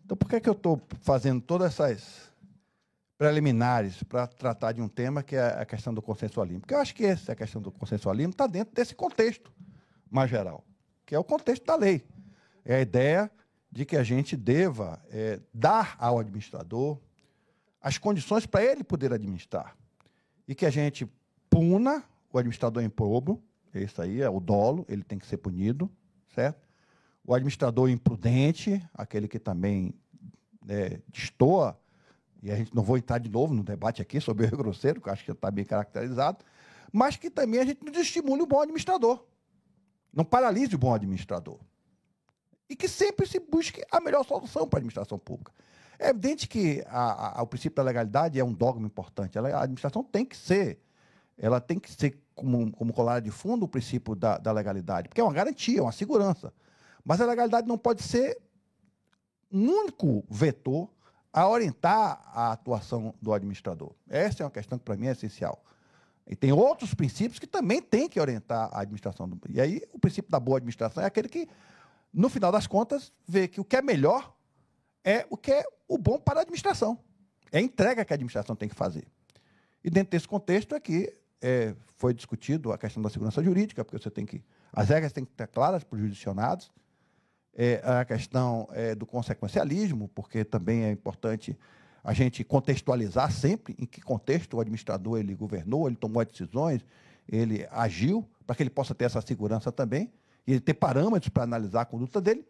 Então, por que eu estou fazendo todas essas preliminares para tratar de um tema que é a questão do consensualismo? Porque eu acho que a questão do consensualismo está dentro desse contexto mais geral, que é o contexto da lei. É a ideia de que a gente deva dar ao administrador as condições para ele poder administrar. E que a gente puna o administrador improbo, esse aí é o dolo, ele tem que ser punido, certo? O administrador imprudente, aquele que também destoa, e a gente não vou entrar de novo no debate aqui sobre o erro grosseiro, que eu acho que está bem caracterizado, mas que também a gente não desestimule o bom administrador, não paralise o bom administrador. E que sempre se busque a melhor solução para a administração pública. É evidente que o princípio da legalidade é um dogma importante. A administração tem que ser, ela tem que ser como colar de fundo o princípio da legalidade, porque é uma garantia, é uma segurança. Mas a legalidade não pode ser um único vetor a orientar a atuação do administrador. Essa é uma questão que, para mim, é essencial. E tem outros princípios que também têm que orientar a administração. E aí, o princípio da boa administração é aquele que, no final das contas, vê que o que é melhor é o que é o bom para a administração. É a entrega que a administração tem que fazer. E dentro desse contexto é que foi discutido a questão da segurança jurídica, porque as regras têm que estar claras para os jurisdicionados, a questão do consequencialismo, porque também é importante a gente contextualizar sempre em que contexto o administrador ele governou, ele tomou as decisões, ele agiu, para que ele possa ter essa segurança também, e ele ter parâmetros para analisar a conduta dele.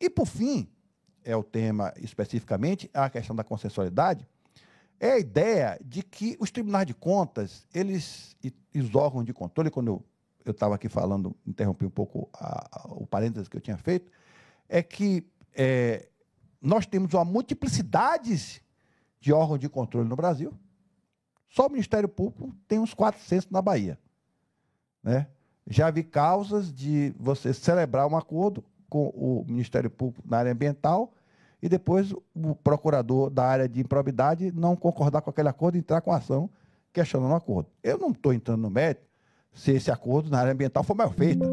E, por fim, é o tema especificamente, a questão da consensualidade, é a ideia de que os tribunais de contas, eles e os órgãos de controle, quando eu estava aqui falando, interrompi um pouco o parênteses que eu tinha feito, é que nós temos uma multiplicidade de órgãos de controle no Brasil. Só o Ministério Público tem uns 400 na Bahia, né? Já vi causas de você celebrar um acordo com o Ministério Público na área ambiental e depois o procurador da área de improbidade não concordar com aquele acordo e entrar com ação questionando o acordo. Eu não estou entrando no mérito se esse acordo na área ambiental foi mal feito,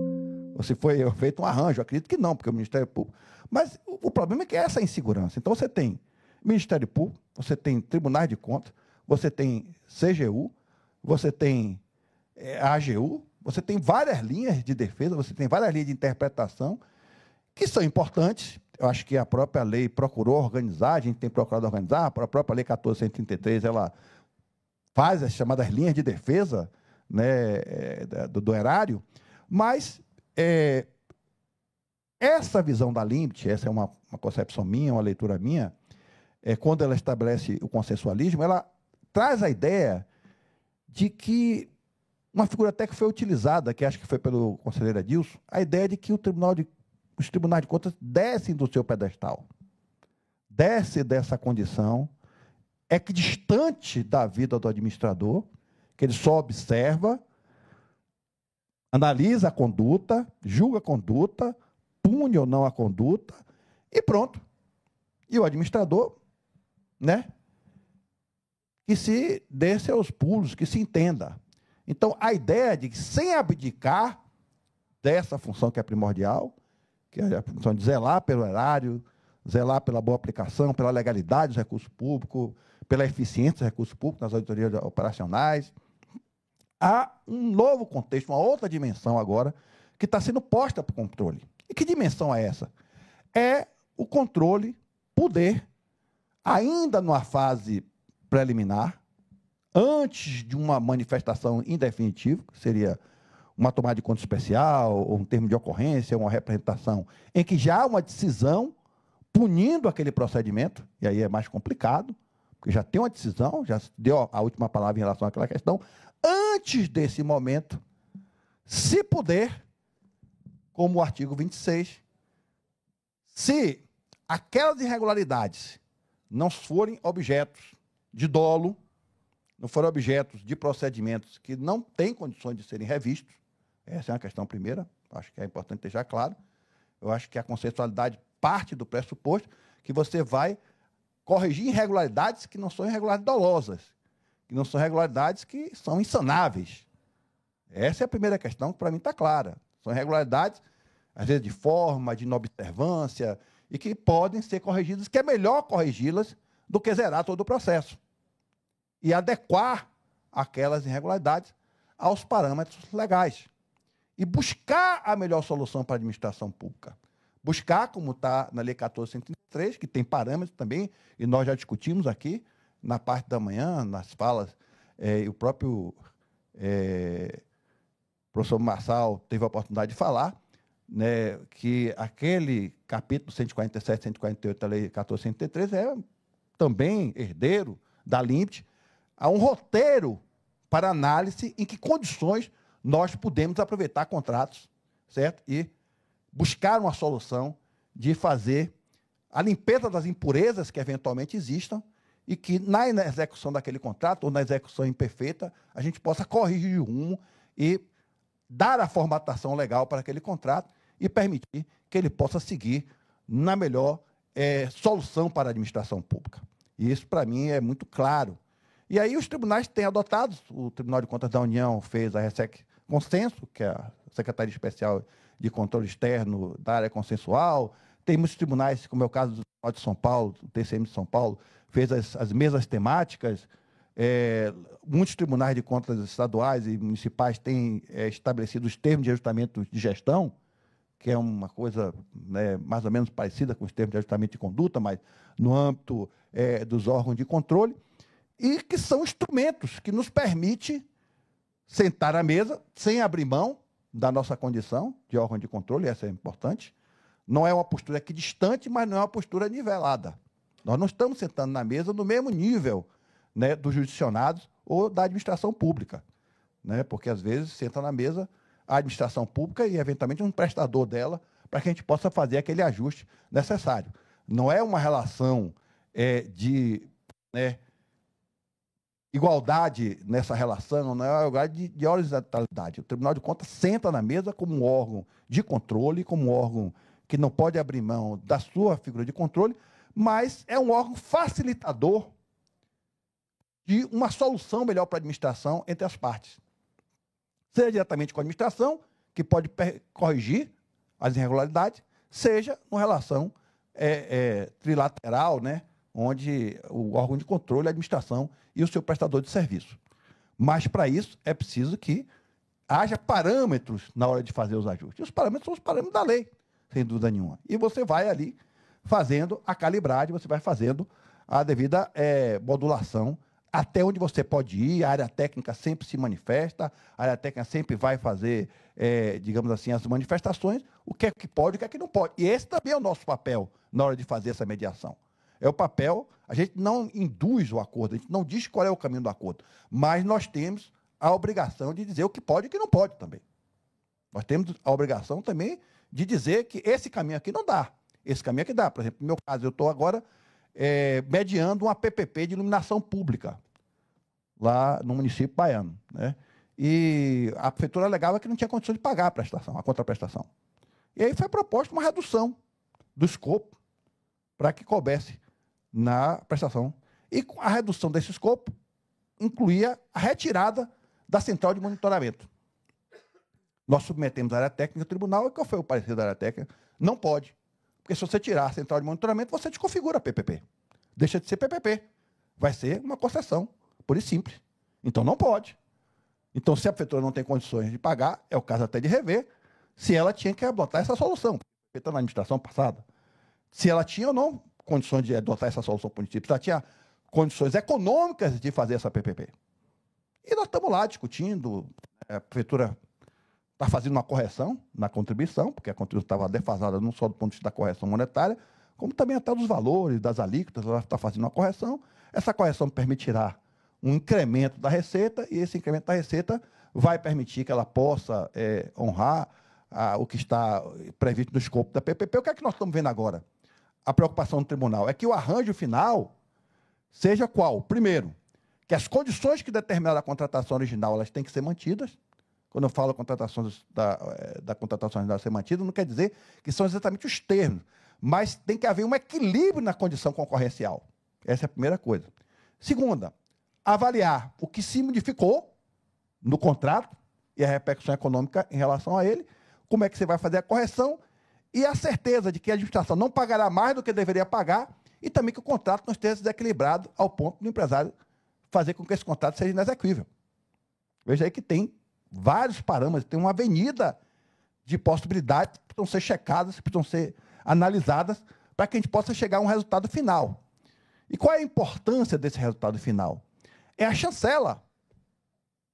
ou se foi feito um arranjo. Eu acredito que não, porque o Ministério Público... Mas o problema é que é essa insegurança. Então, você tem Ministério Público, você tem Tribunais de Contas, você tem CGU, você tem AGU, você tem várias linhas de defesa, você tem várias linhas de interpretação que são importantes. Eu acho que a própria lei procurou organizar, a gente tem procurado organizar, a própria lei 14.133, ela faz as chamadas linhas de defesa, né, do erário, mas essa visão da LIMT, essa é uma concepção minha, uma leitura minha, quando ela estabelece o consensualismo, ela traz a ideia de que uma figura até que foi utilizada, que acho que foi pelo conselheiro Adilson, a ideia de que os tribunais de contas descem do seu pedestal, desce dessa condição equidistante da vida do administrador, que ele só observa, analisa a conduta, julga a conduta, pune ou não a conduta, e pronto. E o administrador, né, que se dê seus pulos, que se entenda. Então, a ideia de que, sem abdicar dessa função que é primordial, que é a função de zelar pelo erário, zelar pela boa aplicação, pela legalidade dos recursos públicos, pela eficiência dos recursos públicos nas auditorias operacionais, há um novo contexto, uma outra dimensão agora, que está sendo posta para o controle. E que dimensão é essa? É o controle, poder, ainda numa fase preliminar, antes de uma manifestação em definitivo, que seria uma tomada de conta especial, ou um termo de ocorrência, uma representação, em que já há uma decisão punindo aquele procedimento, e aí é mais complicado, porque já tem uma decisão, já deu a última palavra em relação àquela questão. Antes desse momento, se puder, como o artigo 26, se aquelas irregularidades não forem objetos de dolo, não forem objetos de procedimentos que não têm condições de serem revistos, essa é uma questão primeira, acho que é importante deixar claro. Eu acho que a consensualidade parte do pressuposto que você vai corrigir irregularidades que não são irregularidades dolosas, que não são irregularidades que são insanáveis. Essa é a primeira questão que, para mim, está clara. São irregularidades, às vezes, de forma, de inobservância, e que podem ser corrigidas, que é melhor corrigi-las do que zerar todo o processo e adequar aquelas irregularidades aos parâmetros legais. E buscar a melhor solução para a administração pública. Buscar, como está na Lei 14.133, que tem parâmetros também, e nós já discutimos aqui, na parte da manhã, nas falas, e o próprio professor Marçal teve a oportunidade de falar, né, que aquele capítulo 147, 148 da Lei 14.133 é também herdeiro da LIMT, há um roteiro para análise em que condições nós podemos aproveitar contratos, certo? E buscar uma solução de fazer a limpeza das impurezas que eventualmente existam e que, na execução daquele contrato ou na execução imperfeita, a gente possa corrigir o rumo e dar a formatação legal para aquele contrato e permitir que ele possa seguir na melhor solução para a administração pública. E isso, para mim, é muito claro. E aí os tribunais têm adotado, o Tribunal de Contas da União fez a RESEC Consenso, que é a Secretaria Especial de Controle Externo da área consensual. Tem muitos tribunais, como é o caso do Tribunal de São Paulo, o TCM de São Paulo, fez as mesas temáticas. Muitos tribunais de contas estaduais e municipais têm estabelecido os termos de ajustamento de gestão, que é uma coisa, né, mais ou menos parecida com os termos de ajustamento de conduta, mas no âmbito dos órgãos de controle, e que são instrumentos que nos permitem sentar à mesa sem abrir mão da nossa condição de órgão de controle, essa é importante. Não é uma postura equidistante, mas não é uma postura nivelada. Nós não estamos sentando na mesa no mesmo nível, né, dos jurisdicionados ou da administração pública, né, porque, às vezes, senta na mesa a administração pública e, eventualmente, um prestador dela, para que a gente possa fazer aquele ajuste necessário. Não é uma relação de igualdade nessa relação, não é uma igualdade de horizontalidade. O Tribunal de Contas senta na mesa como um órgão de controle, como um órgão que não pode abrir mão da sua figura de controle, mas é um órgão facilitador de uma solução melhor para a administração entre as partes. Seja diretamente com a administração, que pode corrigir as irregularidades, seja uma relação trilateral, né, onde o órgão de controle, a administração e o seu prestador de serviço. Mas, para isso, é preciso que haja parâmetros na hora de fazer os ajustes. E os parâmetros são os parâmetros da lei, sem dúvida nenhuma. E você vai ali fazendo a calibragem, você vai fazendo a devida modulação até onde você pode ir. A área técnica sempre se manifesta, a área técnica sempre vai fazer, digamos assim, as manifestações, o que é que pode e o que é que não pode. E esse também é o nosso papel na hora de fazer essa mediação. É o papel, a gente não induz o acordo, a gente não diz qual é o caminho do acordo, mas nós temos a obrigação de dizer o que pode e o que não pode também. Nós temos a obrigação também de dizer que esse caminho aqui não dá, esse caminho aqui dá. Por exemplo, no meu caso, eu estou agora mediando uma PPP de iluminação pública, lá no município baiano, né? E a prefeitura alegava que não tinha condição de pagar a prestação, a contraprestação. E aí foi proposta uma redução do escopo para que coubesse na prestação. E a redução desse escopo incluía a retirada da central de monitoramento. Nós submetemos a área técnica ao tribunal, e qual foi o parecer da área técnica? Não pode. Porque se você tirar a central de monitoramento, você desconfigura a PPP. Deixa de ser PPP. Vai ser uma concessão, pura e simples. Então, não pode. Então, se a prefeitura não tem condições de pagar, é o caso até de rever se ela tinha que adotar essa solução, feita na administração passada. Se ela tinha ou não condições de adotar essa solução para o município, se ela tinha condições econômicas de fazer essa PPP. E nós estamos lá discutindo, a prefeitura está fazendo uma correção na contribuição, porque a contribuição estava defasada não só do ponto de vista da correção monetária, como também até dos valores, das alíquotas, ela está fazendo uma correção. Essa correção permitirá um incremento da receita, e esse incremento da receita vai permitir que ela possa honrar o que está previsto no escopo da PPP. O que é que nós estamos vendo agora? A preocupação do tribunal é que o arranjo final seja qual? Primeiro, que as condições que determinaram a contratação original elas têm que ser mantidas. Quando eu falo contratações da contratação original ser mantida, não quer dizer que são exatamente os termos, mas tem que haver um equilíbrio na condição concorrencial. Essa é a primeira coisa. Segunda, avaliar o que se modificou no contrato e a repercussão econômica em relação a ele, como é que você vai fazer a correção e a certeza de que a administração não pagará mais do que deveria pagar e também que o contrato não esteja desequilibrado ao ponto do empresário fazer com que esse contrato seja inexequível. Veja aí que tem vários parâmetros, tem uma avenida de possibilidades que precisam ser checadas, que precisam ser analisadas para que a gente possa chegar a um resultado final. E qual é a importância desse resultado final? É a chancela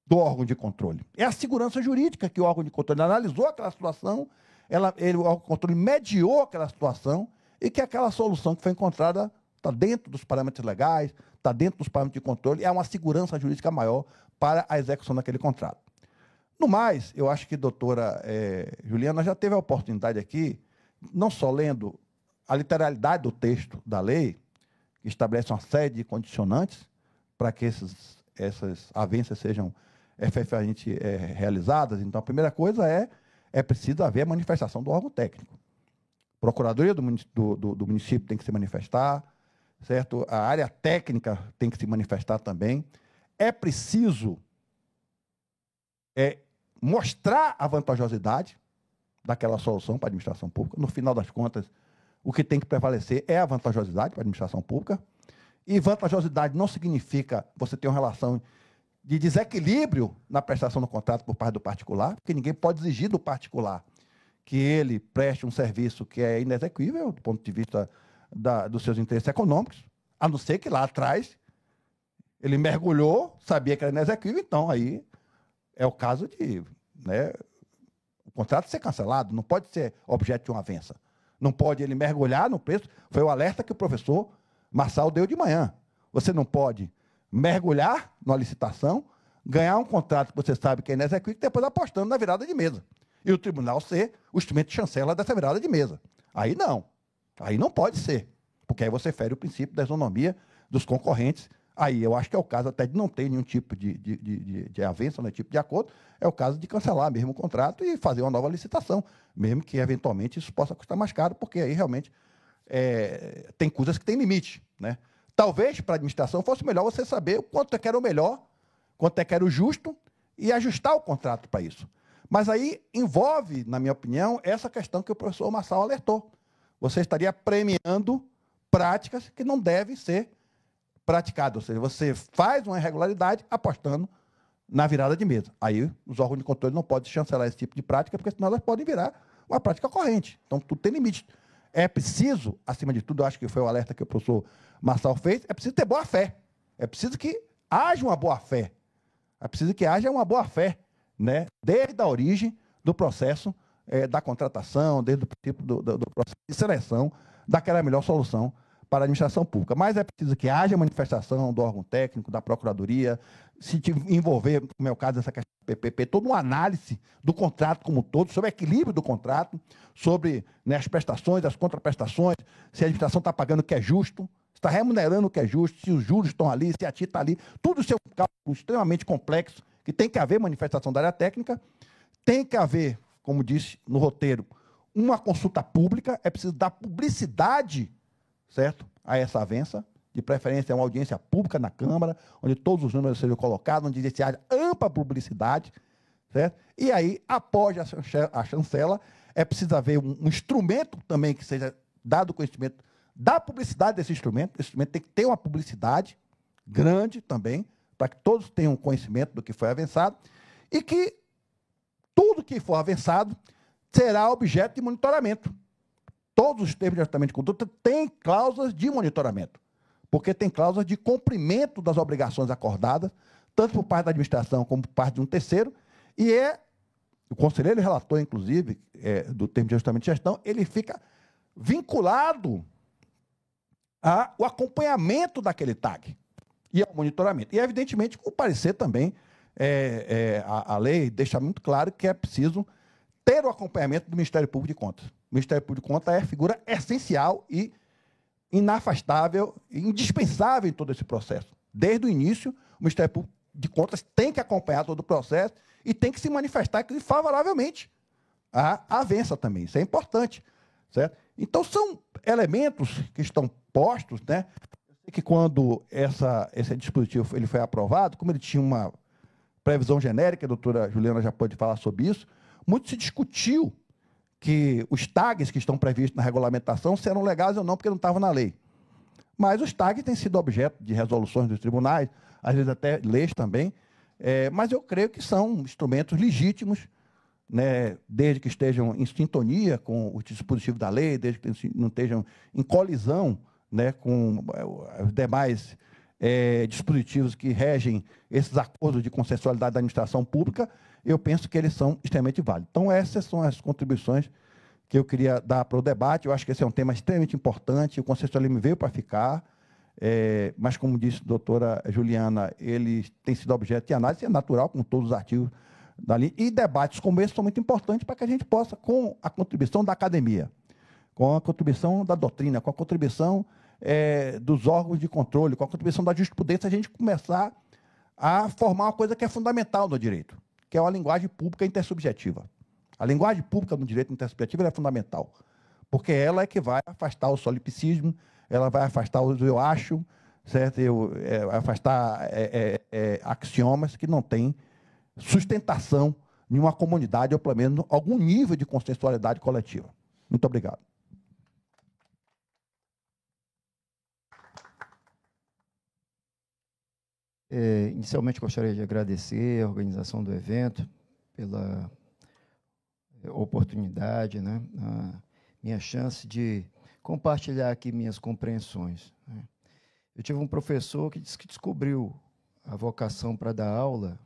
do órgão de controle. É a segurança jurídica que o órgão de controle analisou aquela situação, o órgão de controle mediou aquela situação e que aquela solução que foi encontrada está dentro dos parâmetros legais, está dentro dos parâmetros de controle, é uma segurança jurídica maior para a execução daquele contrato. No mais, eu acho que a doutora Juliana já teve a oportunidade aqui, não só lendo a literalidade do texto da lei, que estabelece uma série de condicionantes para que essas avanças sejam efetivamente realizadas. Então, a primeira coisa é preciso haver a manifestação do órgão técnico. A Procuradoria do município tem que se manifestar, certo? A área técnica tem que se manifestar também. É preciso mostrar a vantajosidade daquela solução para a administração pública. No final das contas, o que tem que prevalecer é a vantajosidade para a administração pública. E vantajosidade não significa você ter uma relação de desequilíbrio na prestação do contrato por parte do particular, porque ninguém pode exigir do particular que ele preste um serviço que é inexequível do ponto de vista dos seus interesses econômicos, a não ser que lá atrás ele mergulhou, sabia que era inexequível, então aí é o caso de, né, o contrato ser cancelado, não pode ser objeto de uma avença. Não pode ele mergulhar no preço. Foi o alerta que o professor Marçal deu de manhã. Você não pode mergulhar numa licitação, ganhar um contrato que você sabe que é inexequível e depois apostando na virada de mesa. E o tribunal ser o instrumento de chancela dessa virada de mesa. Aí não. Aí não pode ser. Porque aí você fere o princípio da isonomia dos concorrentes. Aí eu acho que é o caso até de não ter nenhum tipo de avença, nenhum tipo de acordo. É o caso de cancelar mesmo o contrato e fazer uma nova licitação. Mesmo que, eventualmente, isso possa custar mais caro, porque aí realmente tem coisas que têm limite, né? Talvez, para a administração, fosse melhor você saber quanto é que era o melhor, quanto é que era o justo e ajustar o contrato para isso. Mas aí envolve, na minha opinião, essa questão que o professor Marçal alertou. Você estaria premiando práticas que não devem ser praticadas. Ou seja, você faz uma irregularidade apostando na virada de mesa. Aí os órgãos de controle não podem chancelar esse tipo de prática, porque senão elas podem virar uma prática corrente. Então, tudo tem limite. É preciso, acima de tudo, eu acho que foi o alerta que o professor Marçal fez, é preciso ter boa-fé. É preciso que haja uma boa-fé. É preciso que haja uma boa-fé, né? Desde a origem do processo da contratação, desde o princípio do processo de seleção daquela melhor solução para a administração pública. Mas é preciso que haja manifestação do órgão técnico, da Procuradoria, se envolver, no meu caso, essa questão do PPP, toda uma análise do contrato como um todo, sobre o equilíbrio do contrato, sobre, né, as prestações, as contraprestações, se a administração está pagando o que é justo, se está remunerando o que é justo, se os juros estão ali, se a TI está ali, tudo isso é um cálculo extremamente complexo, que tem que haver manifestação da área técnica, tem que haver, como disse no roteiro, uma consulta pública, é preciso dar publicidade, certo, a essa avença, de preferência uma audiência pública na Câmara, onde todos os números sejam colocados, onde se haja ampla publicidade, certo? E aí, após a chancela, é preciso haver um instrumento também que seja dado conhecimento da publicidade desse instrumento. Esse instrumento tem que ter uma publicidade grande também, para que todos tenham conhecimento do que foi avançado, e que tudo que for avançado será objeto de monitoramento. Todos os termos de ajustamento de conduta têm cláusulas de monitoramento, porque tem cláusulas de cumprimento das obrigações acordadas, tanto por parte da administração como por parte de um terceiro, e o conselheiro relator, inclusive, do termo de ajustamento de gestão, ele fica vinculado ao acompanhamento daquele TAG e ao monitoramento. E, evidentemente, com o parecer também, a lei deixa muito claro que é preciso ter o acompanhamento do Ministério Público de Contas. O Ministério Público de Contas é figura essencial e inafastável, indispensável em todo esse processo. Desde o início, o Ministério Público de Contas tem que acompanhar todo o processo e tem que se manifestar favoravelmente à avença também. Isso é importante, certo? Então, são elementos que estão postos, né? Eu sei que quando esse dispositivo ele foi aprovado, como ele tinha uma previsão genérica, a doutora Juliana já pode falar sobre isso, muito se discutiu que os tags que estão previstos na regulamentação se eram legais ou não, porque não estavam na lei. Mas os tags têm sido objeto de resoluções dos tribunais, às vezes até leis também, mas eu creio que são instrumentos legítimos, né, desde que estejam em sintonia com o dispositivo da lei, desde que não estejam em colisão, né, com os demais dispositivos que regem esses acordos de consensualidade da administração pública, eu penso que eles são extremamente válidos. Então, essas são as contribuições que eu queria dar para o debate. Eu acho que esse é um tema extremamente importante, o consensualismo veio para ficar, mas, como disse a doutora Juliana, ele tem sido objeto de análise, é natural, com todos os artigos dali, e debates como esse são muito importantes para que a gente possa, com a contribuição da academia, com a contribuição da doutrina, com a contribuição dos órgãos de controle, com a contribuição da jurisprudência, a gente começar a formar uma coisa que é fundamental no direito, que é uma linguagem pública intersubjetiva. A linguagem pública no direito intersubjetivo é fundamental, porque ela é que vai afastar o solipsismo, ela vai afastar os eu acho, certo? Afastar axiomas que não têm sustentação em uma comunidade, ou pelo menos algum nível de consensualidade coletiva. Muito obrigado. Inicialmente, gostaria de agradecer a organização do evento pela oportunidade, né, a minha chance de compartilhar aqui minhas compreensões. Eu tive um professor que disse que descobriu a vocação para dar aula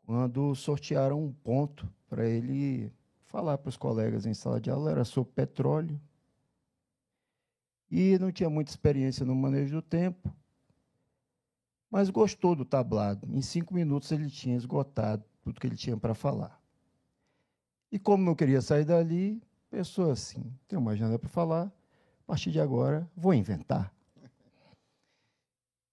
quando sortearam um ponto para ele falar para os colegas em sala de aula, era sobre petróleo, e não tinha muita experiência no manejo do tempo, mas gostou do tablado. Em 5 minutos ele tinha esgotado tudo que ele tinha para falar. E como não queria sair dali, pensou assim, tenho mais nada para falar, a partir de agora vou inventar.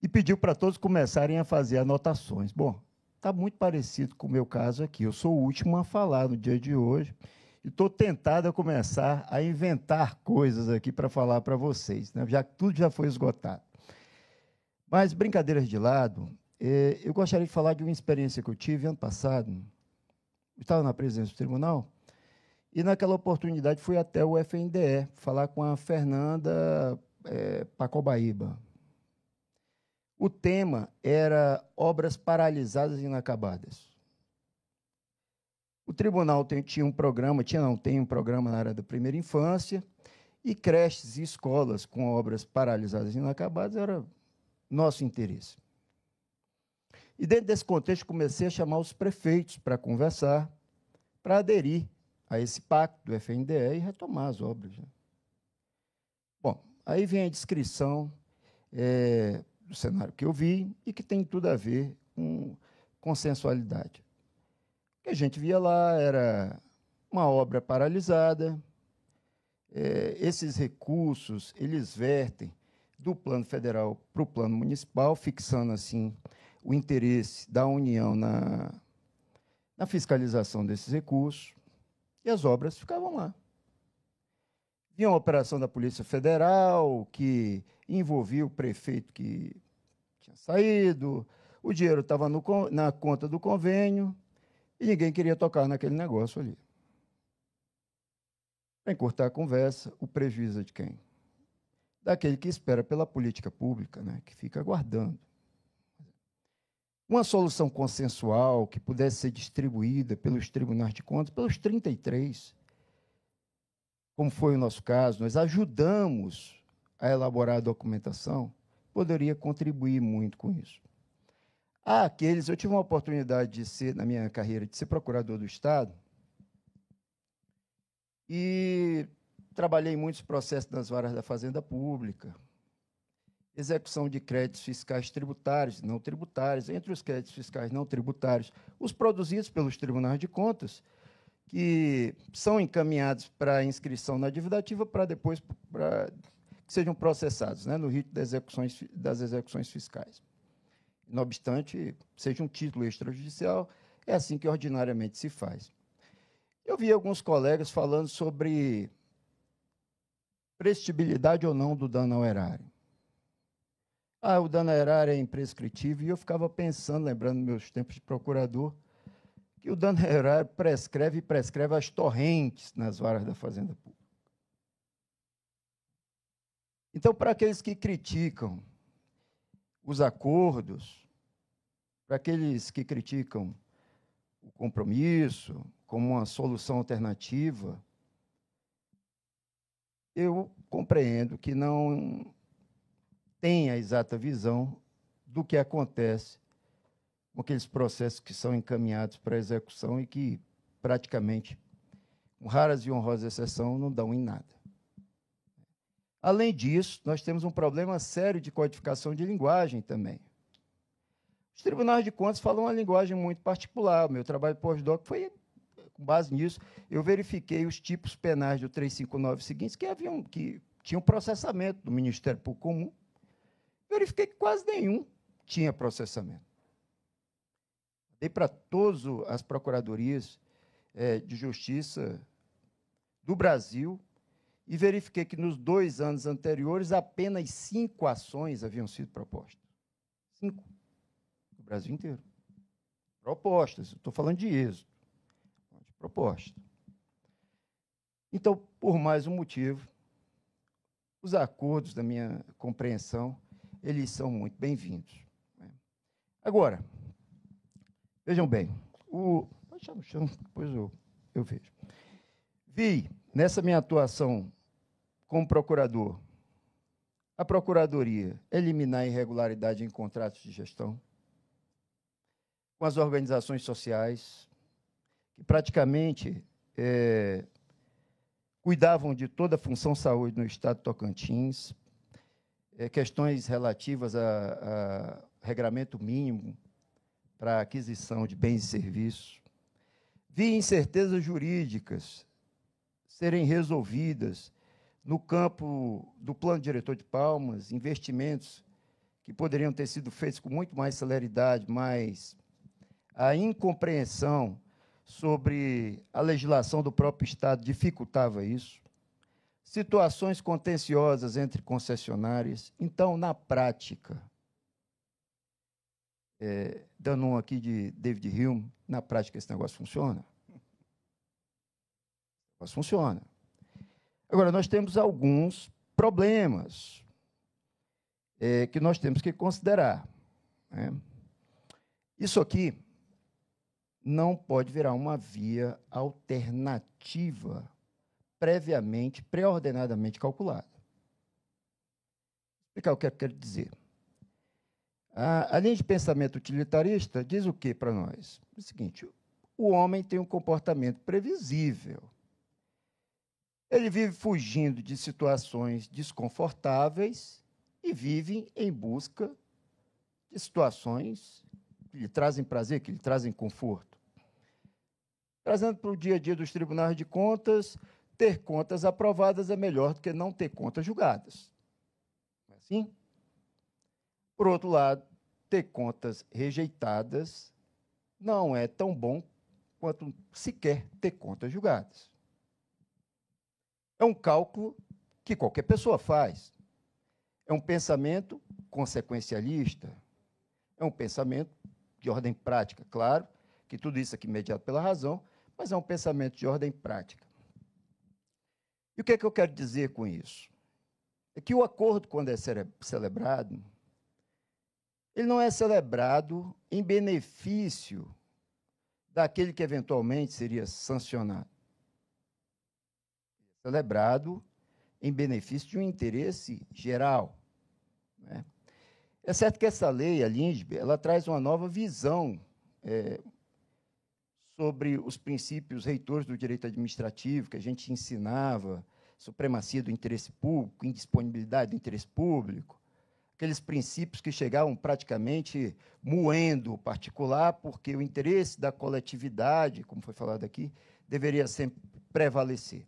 E pediu para todos começarem a fazer anotações. Bom, está muito parecido com o meu caso aqui. Eu sou o último a falar no dia de hoje e estou tentado a começar a inventar coisas aqui para falar para vocês, né? Já que tudo já foi esgotado. Mas, brincadeiras de lado, eu gostaria de falar de uma experiência que eu tive ano passado. Eu estava na presidência do tribunal e, naquela oportunidade, fui até o FNDE falar com a Fernanda Pacobaíba. O tema era obras paralisadas e inacabadas. O tribunal tinha um programa, tem um programa na área da primeira infância, e creches e escolas com obras paralisadas e inacabadas era nosso interesse. E dentro desse contexto comecei a chamar os prefeitos para conversar, para aderir a esse pacto do FNDE e retomar as obras, né? Bom, aí vem a descrição do cenário que eu vi e que tem tudo a ver com consensualidade. O que a gente via lá era uma obra paralisada, esses recursos, eles vertem do plano federal para o plano municipal, fixando, assim, o interesse da União na fiscalização desses recursos, e as obras ficavam lá. Vinha uma operação da Polícia Federal, que envolvia o prefeito que tinha saído, o dinheiro estava na conta do convênio, e ninguém queria tocar naquele negócio ali. Para encurtar a conversa, o prejuízo é de quem? Daquele que espera pela política pública, né, que fica aguardando. Uma solução consensual que pudesse ser distribuída pelos tribunais de contas, pelos 33, como foi o nosso caso, nós ajudamos a elaborar a documentação, poderia contribuir muito com isso. Há aqueles, eu tive uma oportunidade de ser, na minha carreira, de ser procurador do Estado, e trabalhei em muitos processos nas varas da Fazenda Pública, execução de créditos fiscais tributários e não tributários, entre os créditos fiscais não tributários, os produzidos pelos tribunais de contas, que são encaminhados para inscrição na dívida ativa para depois que sejam processados, né, no rito das execuções fiscais. Não obstante, seja um título extrajudicial, é assim que ordinariamente se faz. Eu vi alguns colegas falando sobre prestibilidade ou não do dano ao erário. O dano ao erário é imprescritível, e eu ficava pensando, lembrando meus tempos de procurador, que o dano ao erário prescreve as torrentes nas varas da Fazenda Pública. Então, para aqueles que criticam os acordos, para aqueles que criticam o compromisso como uma solução alternativa, eu compreendo que não tem a exata visão do que acontece com aqueles processos que são encaminhados para a execução e que, praticamente, com raras e honrosas exceções, não dão em nada. Além disso, nós temos um problema sério de codificação de linguagem também. Os tribunais de contas falam uma linguagem muito particular. O meu trabalho pós-doc foi com base nisso. Eu verifiquei os tipos penais do 359 seguintes que tinham processamento do Ministério Público Comum. Verifiquei que quase nenhum tinha processamento. Dei para todas as procuradorias de justiça do Brasil e verifiquei que nos 2 anos anteriores apenas 5 ações haviam sido propostas. 5. No Brasil inteiro. Propostas, estou falando de êxito. De proposta. Então, por mais um motivo, os acordos da minha compreensão, eles são muito bem-vindos. Agora, vejam bem, vou deixar no chão, depois eu vejo. Vi, nessa minha atuação como procurador, a Procuradoria eliminar irregularidade em contratos de gestão, com as organizações sociais, que praticamente cuidavam de toda a função saúde no estado de Tocantins, questões relativas a regramento mínimo para aquisição de bens e serviços. Vi incertezas jurídicas serem resolvidas no campo do plano diretor de Palmas, investimentos que poderiam ter sido feitos com muito mais celeridade, mas a incompreensão sobre a legislação do próprio Estado dificultava isso. Situações contenciosas entre concessionárias. Então, na prática, dando um aqui de David Hume, na prática esse negócio funciona? O negócio funciona. Agora, nós temos alguns problemas que nós temos que considerar. Né? Isso aqui não pode virar uma via alternativa previamente, pré-ordenadamente calculada. Vou explicar o que eu quero dizer. A linha de pensamento utilitarista diz o que para nós? É o seguinte, o homem tem um comportamento previsível. Ele vive fugindo de situações desconfortáveis e vive em busca de situações que lhe trazem prazer, que lhe trazem conforto. Trazendo para o dia a dia dos tribunais de contas, ter contas aprovadas é melhor do que não ter contas julgadas. Não é assim? Por outro lado, ter contas rejeitadas não é tão bom quanto sequer ter contas julgadas. É um cálculo que qualquer pessoa faz. É um pensamento consequencialista. É um pensamento de ordem prática, claro, que tudo isso aqui é mediado pela razão, mas é um pensamento de ordem prática. E o que é que eu quero dizer com isso? É que o acordo, quando é celebrado, ele não é celebrado em benefício daquele que eventualmente seria sancionado. É celebrado em benefício de um interesse geral. Né? É certo que essa lei, a LINDB, ela traz uma nova visão sobre os princípios reitores do direito administrativo, que a gente ensinava, supremacia do interesse público, indisponibilidade do interesse público, aqueles princípios que chegavam praticamente moendo o particular, porque o interesse da coletividade, como foi falado aqui, deveria sempre prevalecer.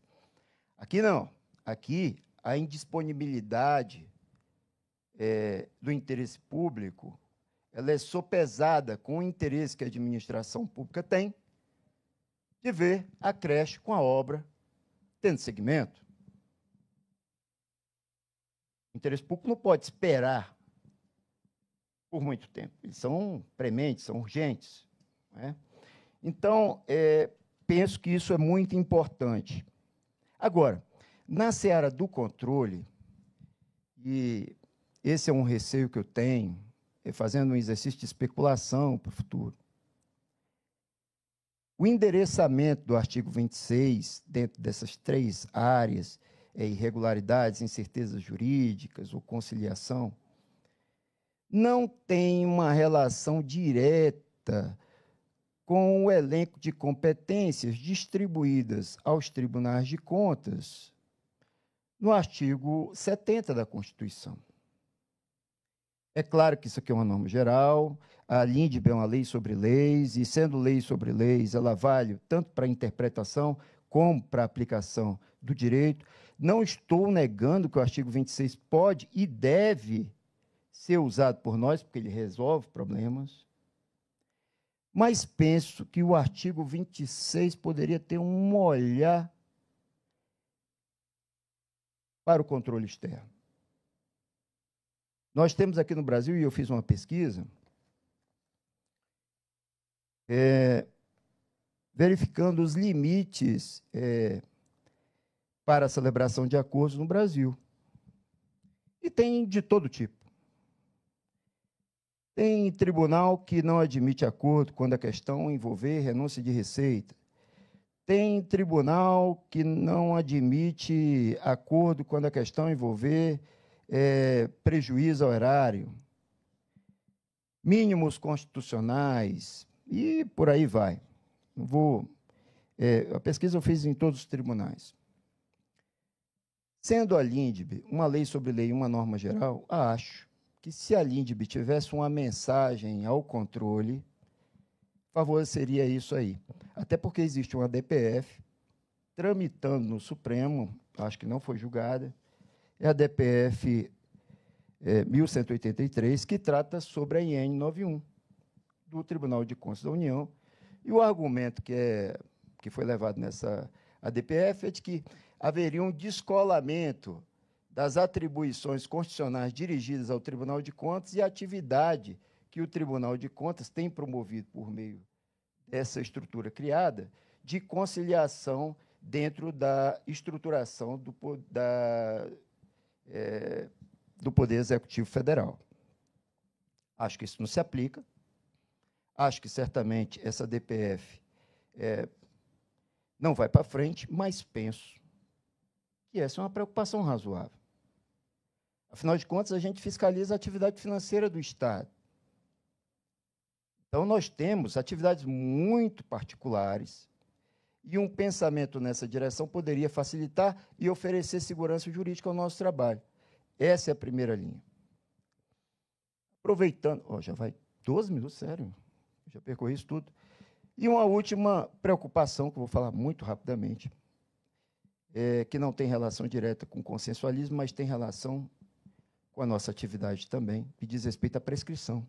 Aqui não. Aqui, a indisponibilidade do interesse público, ela é sopesada com o interesse que a administração pública tem de ver a creche com a obra tendo segmento. O interesse público não pode esperar por muito tempo. Eles são prementes, são urgentes. Né? Então, penso que isso é muito importante. Agora, na seara do controle, e esse é um receio que eu tenho, fazendo um exercício de especulação para o futuro, o endereçamento do artigo 26, dentro dessas 3 áreas, irregularidades, incertezas jurídicas ou conciliação, não tem uma relação direta com o elenco de competências distribuídas aos tribunais de contas no artigo 70 da Constituição. É claro que isso aqui é uma norma geral, a LINDB é uma lei sobre leis, e sendo lei sobre leis, ela vale tanto para a interpretação como para a aplicação do direito. Não estou negando que o artigo 26 pode e deve ser usado por nós, porque ele resolve problemas, mas penso que o artigo 26 poderia ter um olhar para o controle externo. Nós temos aqui no Brasil, e eu fiz uma pesquisa, verificando os limites para a celebração de acordos no Brasil. E tem de todo tipo. Tem tribunal que não admite acordo quando a questão envolver renúncia de receita. Tem tribunal que não admite acordo quando a questão envolver prejuízo ao erário. Mínimos constitucionais e por aí vai. A pesquisa eu fiz em todos os tribunais. Sendo a LINDB uma lei sobre lei, uma norma geral, acho que se a LINDB tivesse uma mensagem ao controle, favoreceria isso aí. Até porque existe uma DPF tramitando no Supremo, acho que não foi julgada, é a DPF 1183, que trata sobre a IN 91, do Tribunal de Contas da União. E o argumento que foi levado nessa ADPF é de que haveria um descolamento das atribuições constitucionais dirigidas ao Tribunal de Contas e a atividade que o Tribunal de Contas tem promovido por meio dessa estrutura criada de conciliação dentro da estruturação do Poder Executivo Federal. Acho que isso não se aplica. Acho que, certamente, essa DPF não vai para frente, mas penso que essa é uma preocupação razoável. Afinal de contas, a gente fiscaliza a atividade financeira do Estado. Então, nós temos atividades muito particulares e um pensamento nessa direção poderia facilitar e oferecer segurança jurídica ao nosso trabalho. Essa é a primeira linha. Aproveitando... já vai 12 minutos, sério. Já percorri isso tudo. E uma última preocupação, que eu vou falar muito rapidamente, que não tem relação direta com o consensualismo, mas tem relação com a nossa atividade também, e diz respeito à prescrição.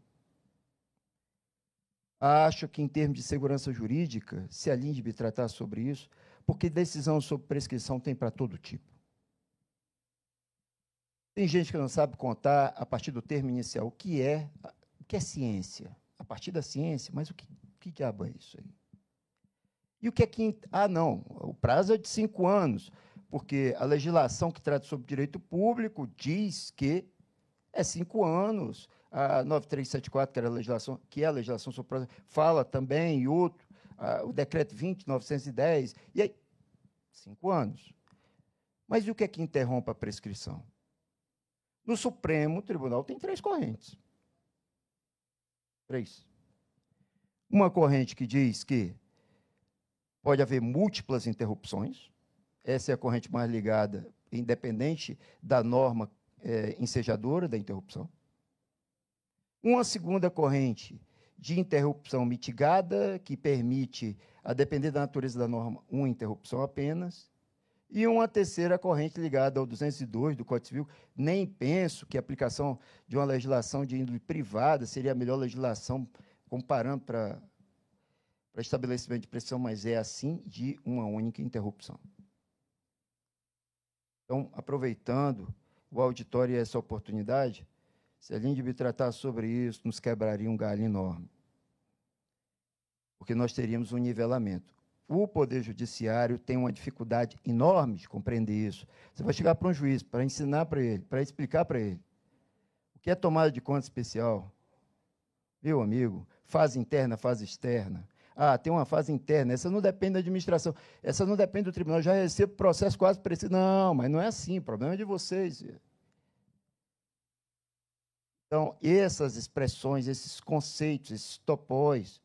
Acho que, em termos de segurança jurídica, se a LINDB tratar sobre isso, porque decisão sobre prescrição tem para todo tipo. Tem gente que não sabe contar, a partir do termo inicial, o que é ciência. A partir da ciência, mas o que diabo é isso aí? E o que é que... não, o prazo é de 5 anos, porque a legislação que trata sobre direito público diz que é 5 anos. A 9374, que é a legislação sobre prazo, fala também, e outro, o decreto 20.910, e aí, 5 anos. Mas e o que é que interrompe a prescrição? No Supremo Tribunal tem 3 correntes. 3. Uma corrente que diz que pode haver múltiplas interrupções. Essa é a corrente mais ligada, independente da norma ensejadora da interrupção. Uma segunda corrente de interrupção mitigada, que permite, a depender da natureza da norma, uma interrupção apenas. E uma terceira corrente ligada ao 202 do Código Civil. Nem penso que a aplicação de uma legislação de índole privada seria a melhor legislação comparando para estabelecimento de prescrição, mas é assim, de uma única interrupção. Então, aproveitando o auditório e essa oportunidade, se a LINDB tratar sobre isso, nos quebraria um galho enorme, porque nós teríamos um nivelamento. O Poder Judiciário tem uma dificuldade enorme de compreender isso. Você vai chegar para um juiz para ensinar para ele, para explicar para ele o que é tomada de conta especial. Meu amigo, fase interna, fase externa. Tem uma fase interna, essa não depende da administração, essa não depende do tribunal, já recebo processo quase preciso. Não, mas não é assim, o problema é de vocês. Então, essas expressões, esses conceitos, esses topóis,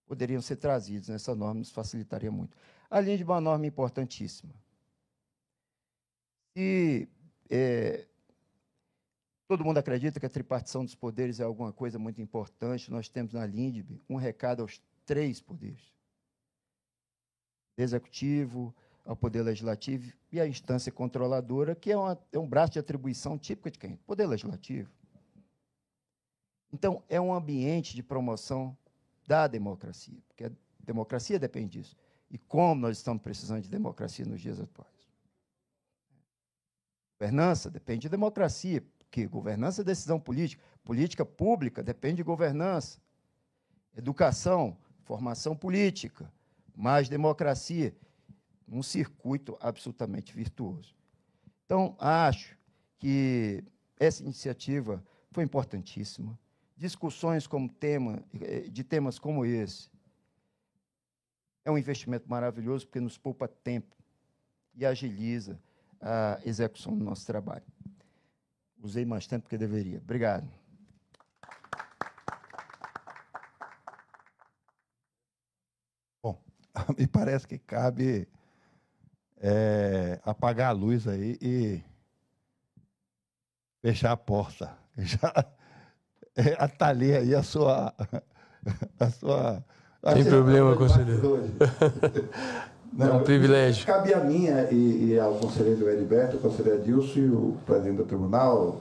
poderiam ser trazidos nessa norma, nos facilitaria muito. Além de uma norma importantíssima. E todo mundo acredita que a tripartição dos poderes é alguma coisa muito importante. Nós temos na LINDB um recado aos 3 poderes. Executivo, ao Poder Legislativo e à instância controladora, que é um braço de atribuição típico de quem? Poder Legislativo. Então, é um ambiente de promoção da democracia, porque a democracia depende disso. E como nós estamos precisando de democracia nos dias atuais. Governança depende de democracia, porque governança é decisão política. Política pública depende de governança. Educação, formação política, mais democracia. Um circuito absolutamente virtuoso. Então, acho que essa iniciativa foi importantíssima. Discussões de temas como esse é um investimento maravilhoso, porque nos poupa tempo e agiliza a execução do nosso trabalho. Usei mais tempo do que deveria. Obrigado. Bom, me parece que cabe apagar a luz aí e fechar a porta. Já atalhei aí a sua... Sem problema, conselheiro. Não, é um privilégio. Cabe a mim e ao conselheiro Heriberto, o conselheiro Adilson e o presidente do tribunal, o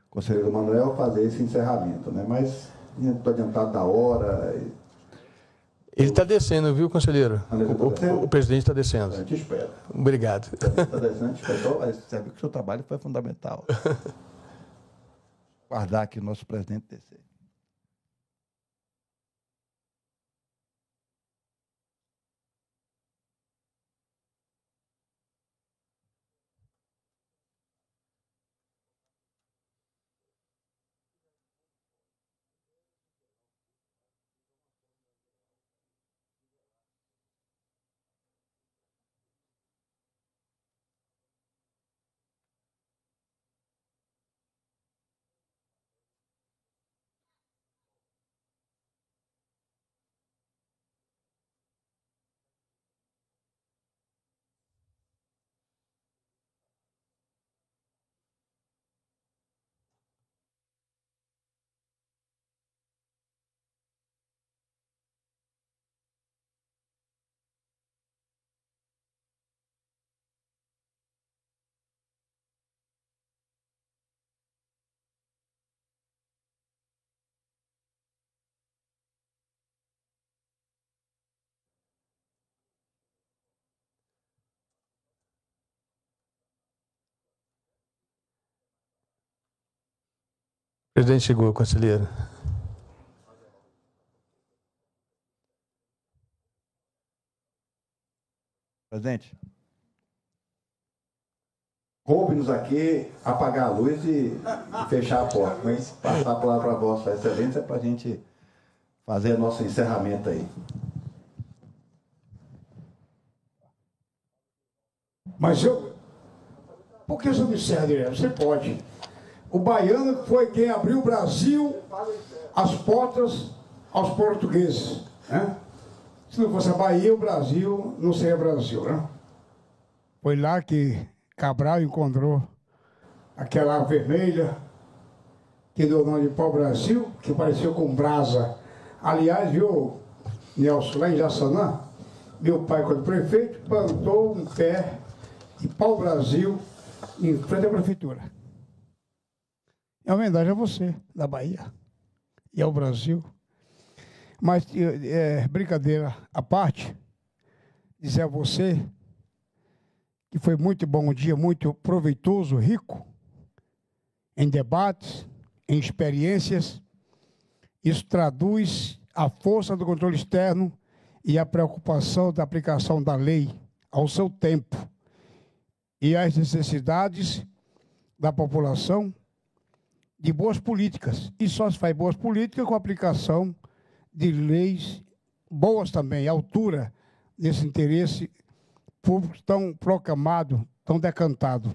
conselheiro Manuel, fazer esse encerramento, né? Mas estou adiantado da hora. Ele está descendo, viu, conselheiro? O presidente está descendo. A gente espera. Obrigado. Está descendo, a gente espera. Você viu que o seu trabalho foi fundamental. Guardar aqui o nosso presidente descer. O presidente chegou, conselheiro. Presidente, coube-nos aqui apagar a luz e fechar a porta, mas passar a palavra para a Vossa Excelência para a gente fazer nosso encerramento aí. Mas por que você não encerra direto? Você pode. O baiano foi quem abriu o Brasil, as portas aos portugueses, né? Se não fosse a Bahia, o Brasil não seria Brasil, né? Foi lá que Cabral encontrou aquela ave vermelha que deu o nome de pau-brasil, que parecia com brasa. Aliás, viu, Nelson, lá em Jaçanã, meu pai, quando prefeito, plantou um pé de pau-brasil em frente à prefeitura. É uma homenagem a você, da Bahia, e ao Brasil. Mas, brincadeira à parte, dizer a você que foi muito bom um dia, muito proveitoso, rico, em debates, em experiências. Isso traduz a força do controle externo e a preocupação da aplicação da lei ao seu tempo e às necessidades da população de boas políticas. E só se faz boas políticas com a aplicação de leis boas também, à altura desse interesse público tão proclamado, tão decantado.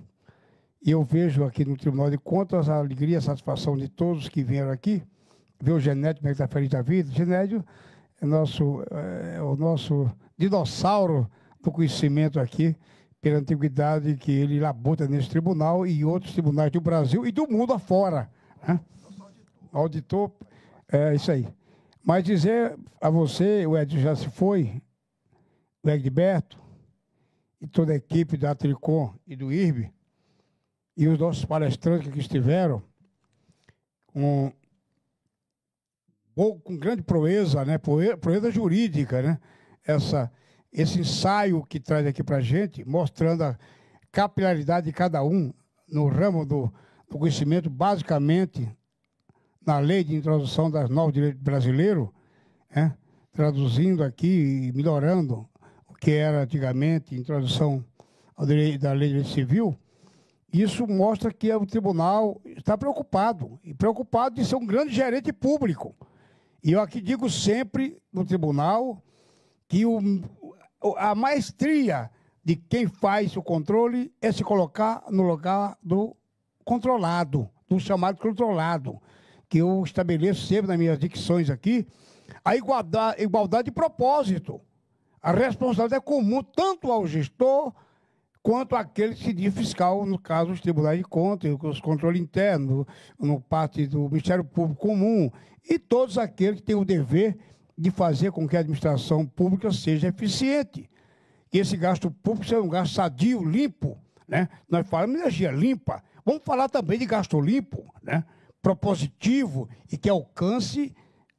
E eu vejo aqui no Tribunal de Contas a alegria e a satisfação de todos que vieram aqui, ver o Genésio, como é que está feliz da vida. Genésio é o nosso dinossauro do conhecimento aqui, pela antiguidade que ele labuta nesse tribunal e outros tribunais do Brasil e do mundo afora. Né? Auditor, é isso aí. Mas dizer a você, o Edson já se foi, o Egberto, e toda a equipe da Tricom e do IRB, e os nossos palestrantes que estiveram, com grande proeza, né? Proeza jurídica, né? Esse ensaio que traz aqui para a gente, mostrando capilaridade de cada um no ramo do conhecimento, basicamente, na lei de introdução das novas direitos brasileiros, traduzindo aqui e melhorando o que era antigamente introdução da lei de direito civil, isso mostra que o tribunal está preocupado, e preocupado de ser um grande gerente público. E eu aqui digo sempre no tribunal que a maestria de quem faz o controle é se colocar no lugar do controlado, do chamado controlado, que eu estabeleço sempre nas minhas dicções aqui, a igualdade de propósito. A responsabilidade é comum tanto ao gestor quanto àquele que se diz fiscal, no caso, os tribunais de contas, os controles internos, no parte do Ministério Público Comum, e todos aqueles que têm o dever de fazer com que a administração pública seja eficiente. Que esse gasto público seja um gasto sadio, limpo, né? Nós falamos de energia limpa, vamos falar também de gasto limpo, né? Propositivo e que alcance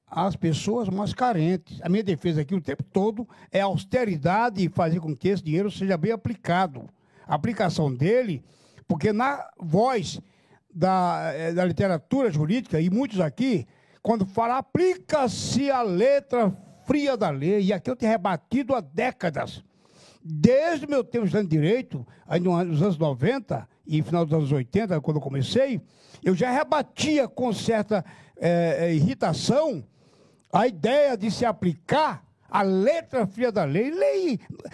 as pessoas mais carentes. A minha defesa aqui o tempo todo é a austeridade e fazer com que esse dinheiro seja bem aplicado. A aplicação dele, porque na voz da literatura jurídica, e muitos aqui, quando fala aplica-se a letra fria da lei, e aqui eu tenho rebatido há décadas, desde o meu tempo de direito, aí nos anos 90 e final dos anos 80, quando eu comecei, eu já rebatia com certa irritação a ideia de se aplicar a letra fria da lei.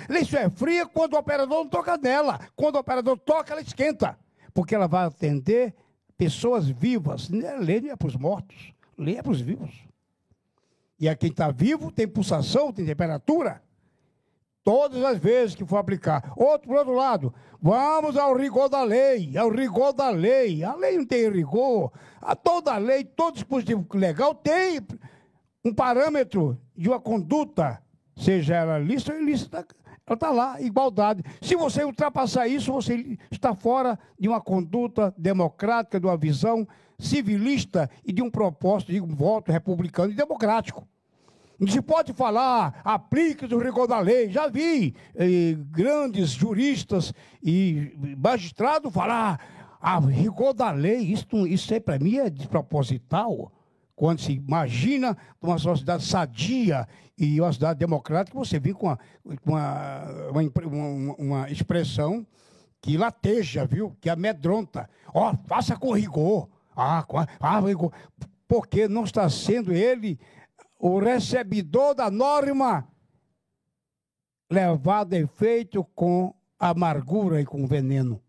Lei só é fria quando o operador não toca nela. Quando o operador toca, ela esquenta. Porque ela vai atender pessoas vivas. Lei não é para os mortos, lei é para os vivos. E a quem está vivo tem pulsação, tem temperatura. Todas as vezes que for aplicar. Por outro lado, vamos ao rigor da lei, ao rigor da lei. A lei não tem rigor. Toda lei, todo dispositivo legal tem um parâmetro de uma conduta, seja ela lícita ou ilícita, ela está lá, igualdade. Se você ultrapassar isso, você está fora de uma conduta democrática, de uma visão civilista e de um propósito de um voto republicano e democrático. Não se pode falar, aplique o rigor da lei. Já vi grandes juristas e magistrados falar, rigor da lei, isso aí para mim é desproposital. Quando se imagina uma sociedade sadia e uma sociedade democrática, você vem com uma expressão que lateja, viu? Que amedronta. Faça com rigor. Rigor. Porque não está sendo ele o recebidor da norma levado a efeito com amargura e com veneno.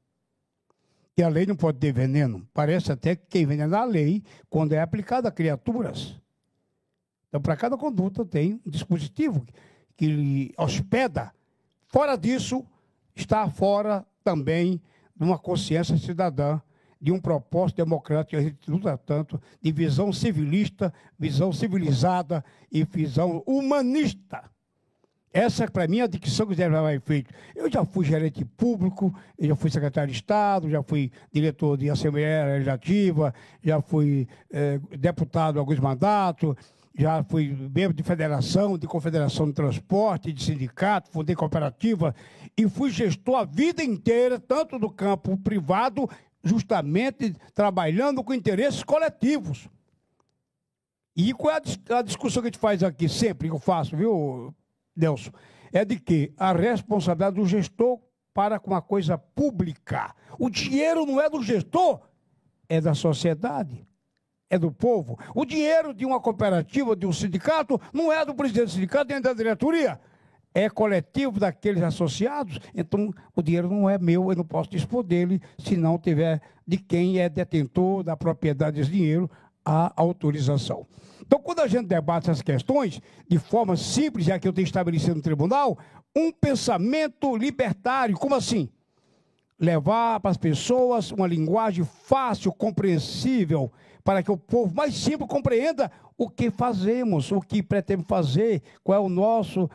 E a lei não pode ter veneno. Parece até que quem envenena a lei quando é aplicada a criaturas. Então, para cada conduta tem um dispositivo que lhe hospeda. Fora disso, está fora também de uma consciência cidadã, de um propósito democrático, a gente luta tanto, de visão civilista, visão civilizada e visão humanista. Essa, para mim, é a dicção que deve levar a efeito. Eu já fui gerente público, eu já fui secretário de Estado, já fui diretor de Assembleia Legislativa, já fui deputado alguns mandatos, já fui membro de federação, de confederação de transporte, de sindicato, fundei cooperativa e fui gestor a vida inteira, tanto do campo privado, justamente trabalhando com interesses coletivos. E qual é a discussão que a gente faz aqui, sempre que eu faço, viu, Nelson? É de que a responsabilidade do gestor para com a coisa pública. O dinheiro não é do gestor, é da sociedade, é do povo. O dinheiro de uma cooperativa, de um sindicato, não é do presidente do sindicato, nem da diretoria. É coletivo daqueles associados, então o dinheiro não é meu, eu não posso dispor dele, se não tiver de quem é detentor da propriedade desse dinheiro a autorização. Então, quando a gente debate essas questões, de forma simples, já que eu tenho estabelecido no tribunal, um pensamento libertário, como assim? Levar para as pessoas uma linguagem fácil, compreensível, para que o povo mais simples compreenda o que fazemos, o que pretendemos fazer, qual é o nosso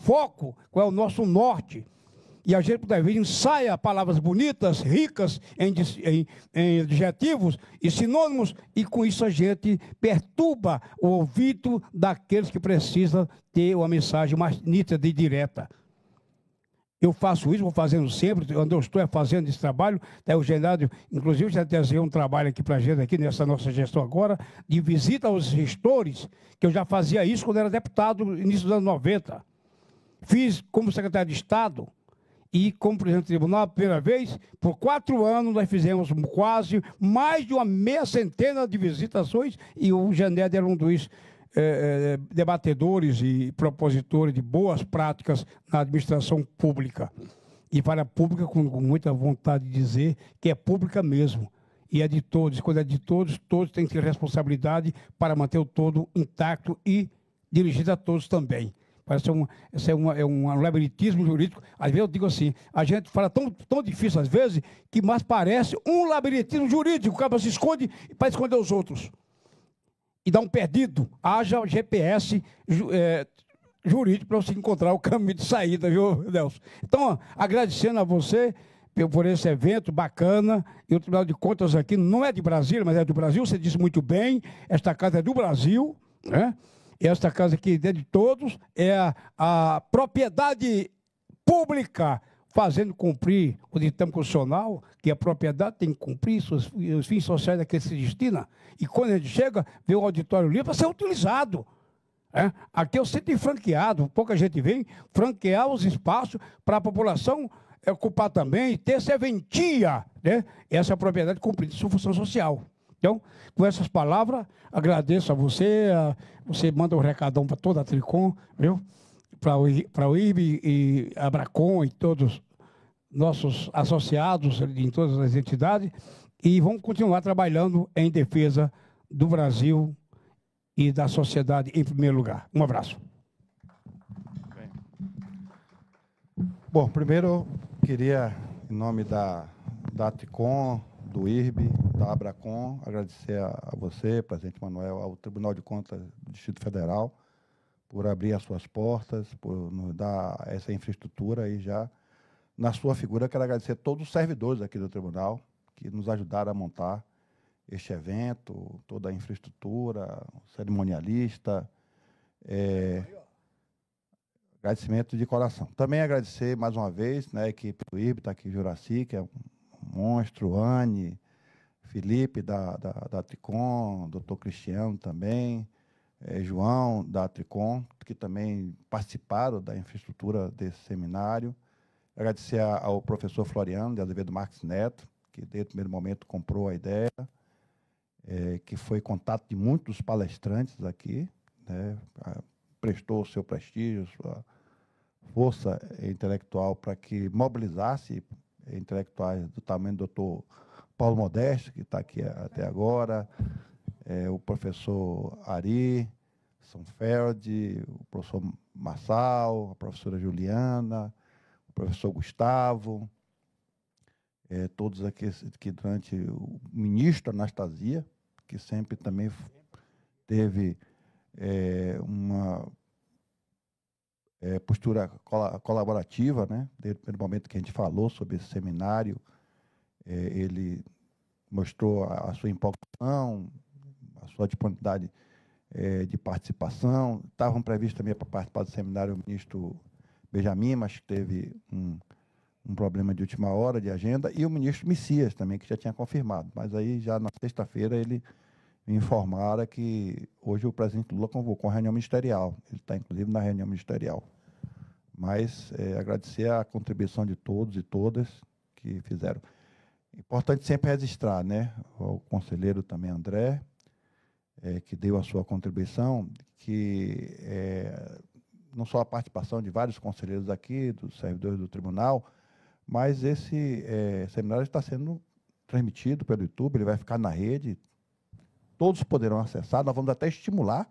foco, qual é o nosso norte. E a gente, por vezes, ensaia palavras bonitas, ricas em adjetivos e sinônimos, e com isso a gente perturba o ouvido daqueles que precisam ter uma mensagem mais nítida e direta. Eu faço isso, vou fazendo sempre, onde eu estou fazendo esse trabalho. Até o Genário, inclusive, já desenhou um trabalho aqui para a gente, aqui nessa nossa gestão agora, de visita aos gestores, que eu já fazia isso quando era deputado, no início dos anos 90. Fiz como secretário de Estado e como presidente do tribunal, a primeira vez, por 4 anos, nós fizemos quase mais de uma meia centena de visitações, e o Genédio era um dos debatedores e propositores de boas práticas na administração pública. E para a pública, com muita vontade de dizer que é pública mesmo. E é de todos. Quando é de todos, todos têm que ter responsabilidade para manter o todo intacto e dirigido a todos também. Parece um labirintismo jurídico. Às vezes eu digo assim, a gente fala tão difícil às vezes, que mais parece um labirintismo jurídico. O cara se esconde para esconder os outros. E dá um perdido, haja GPS jurídico para você encontrar o caminho de saída, viu, Nelson? Então, agradecendo a você por esse evento bacana, e o Tribunal de Contas aqui não é de Brasília, mas é do Brasil, você disse muito bem, esta casa é do Brasil, né? E esta casa aqui, dentro de todos, é a propriedade pública, fazendo cumprir o ditame constitucional, que a propriedade tem que cumprir os fins sociais a que se destina. E quando a gente chega, vê o auditório livre para ser utilizado. Aqui é o centro franqueado, pouca gente vem franquear os espaços para a população ocupar também, ter serventia, né? Essa é a propriedade cumprida sua função social. Então, com essas palavras, agradeço a você, você manda um recadão para toda a Tricom, viu? Para o IRB e a Abracom e todos nossos associados em todas as entidades, e vamos continuar trabalhando em defesa do Brasil e da sociedade em primeiro lugar. Um abraço. Bom, primeiro eu queria, em nome da Tricom, do IRB, da Abracom, agradecer a você, presidente Manuel, ao Tribunal de Contas do Distrito Federal, por abrir as suas portas, por nos dar essa infraestrutura aí já. Na sua figura, quero agradecer a todos os servidores aqui do tribunal que nos ajudaram a montar este evento, toda a infraestrutura, o cerimonialista. Agradecimento de coração. Também agradecer mais uma vez, né, a equipe do IRB, está aqui Juraci, que é um monstro, Anne, Felipe da Tricom, doutor Cristiano também, João, da Tricom, que também participaram da infraestrutura desse seminário. Agradecer ao professor Floriano de Azevedo Marques Neto, que desde o primeiro momento comprou a ideia, que foi contato de muitos palestrantes aqui, né, prestou o seu prestígio, sua força intelectual para que mobilizasse intelectuais do tamanho do doutor Paulo Modesto, que está aqui até agora, o professor Ari Sonfeld, o professor Marçal, a professora Juliana, o professor Gustavo, todos aqui que durante o ministro Anastasia, que sempre também teve uma postura colaborativa, né? Desde o primeiro momento que a gente falou sobre esse seminário, ele mostrou a sua empolgação, a sua disponibilidade de participação. Estavam previstos também para participar do seminário o ministro Benjamin, mas teve um problema de última hora de agenda, e o ministro Messias também, que já tinha confirmado. Mas aí, já na sexta-feira, ele me informara que hoje o presidente Lula convocou a reunião ministerial. Ele está, inclusive, na reunião ministerial. Mas agradecer a contribuição de todos e todas que fizeram. Importante sempre registrar, né? O conselheiro também, André, que deu a sua contribuição, que não só a participação de vários conselheiros aqui, dos servidores do tribunal, mas esse seminário está sendo transmitido pelo YouTube, ele vai ficar na rede, todos poderão acessar, nós vamos até estimular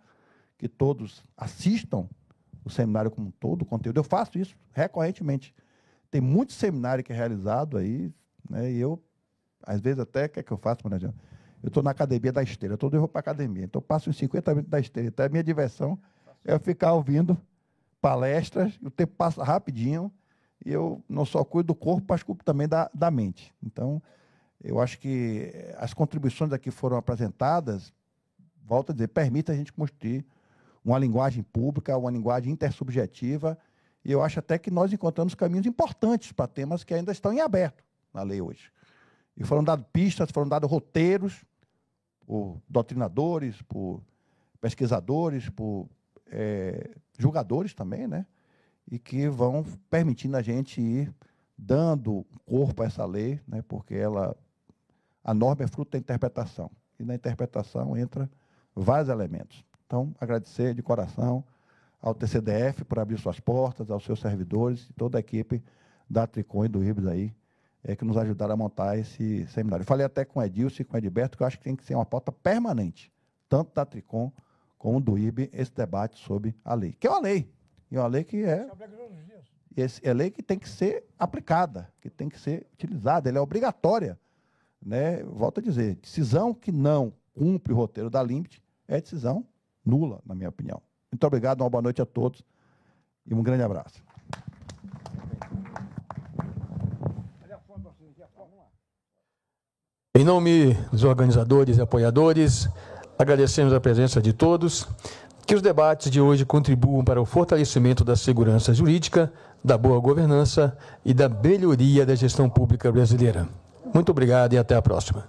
que todos assistam o seminário como um todo, o conteúdo. Eu faço isso recorrentemente. Tem muito seminário que é realizado aí, né, e eu, às vezes até, o que é que eu faço, por exemplo? Eu estou na academia da esteira, todo dia eu vou para a academia, então eu passo uns 50 minutos da esteira, então a minha diversão é eu ficar ouvindo palestras, o tempo passa rapidinho, e eu não só cuido do corpo, mas cuido também da mente. Então, eu acho que as contribuições aqui foram apresentadas, volto a dizer, permite a gente construir uma linguagem pública, uma linguagem intersubjetiva, E eu acho até que nós encontramos caminhos importantes para temas que ainda estão em aberto na lei hoje. E foram dadas pistas, foram dados roteiros por doutrinadores, por pesquisadores, por julgadores também, né? E que vão permitindo a gente ir dando corpo a essa lei, né? Porque a norma é fruto da interpretação. E na interpretação entra vários elementos. Então, agradecer de coração ao TCDF por abrir suas portas, aos seus servidores e toda a equipe da Tricom e do IBS aí, que nos ajudaram a montar esse seminário. Eu falei até com o Edilson e com o Edilberto que eu acho que tem que ser uma pauta permanente, tanto da Tricom como do IBS, esse debate sobre a lei. Que é uma lei, e uma lei que é lei que tem que ser aplicada, que tem que ser utilizada, ela é obrigatória. Né? Volto a dizer, decisão que não cumpre o roteiro da LIMIT é decisão nula, na minha opinião. Muito obrigado, uma boa noite a todos e um grande abraço. Em nome dos organizadores e apoiadores, agradecemos a presença de todos. Que os debates de hoje contribuam para o fortalecimento da segurança jurídica, da boa governança e da melhoria da gestão pública brasileira. Muito obrigado e até a próxima.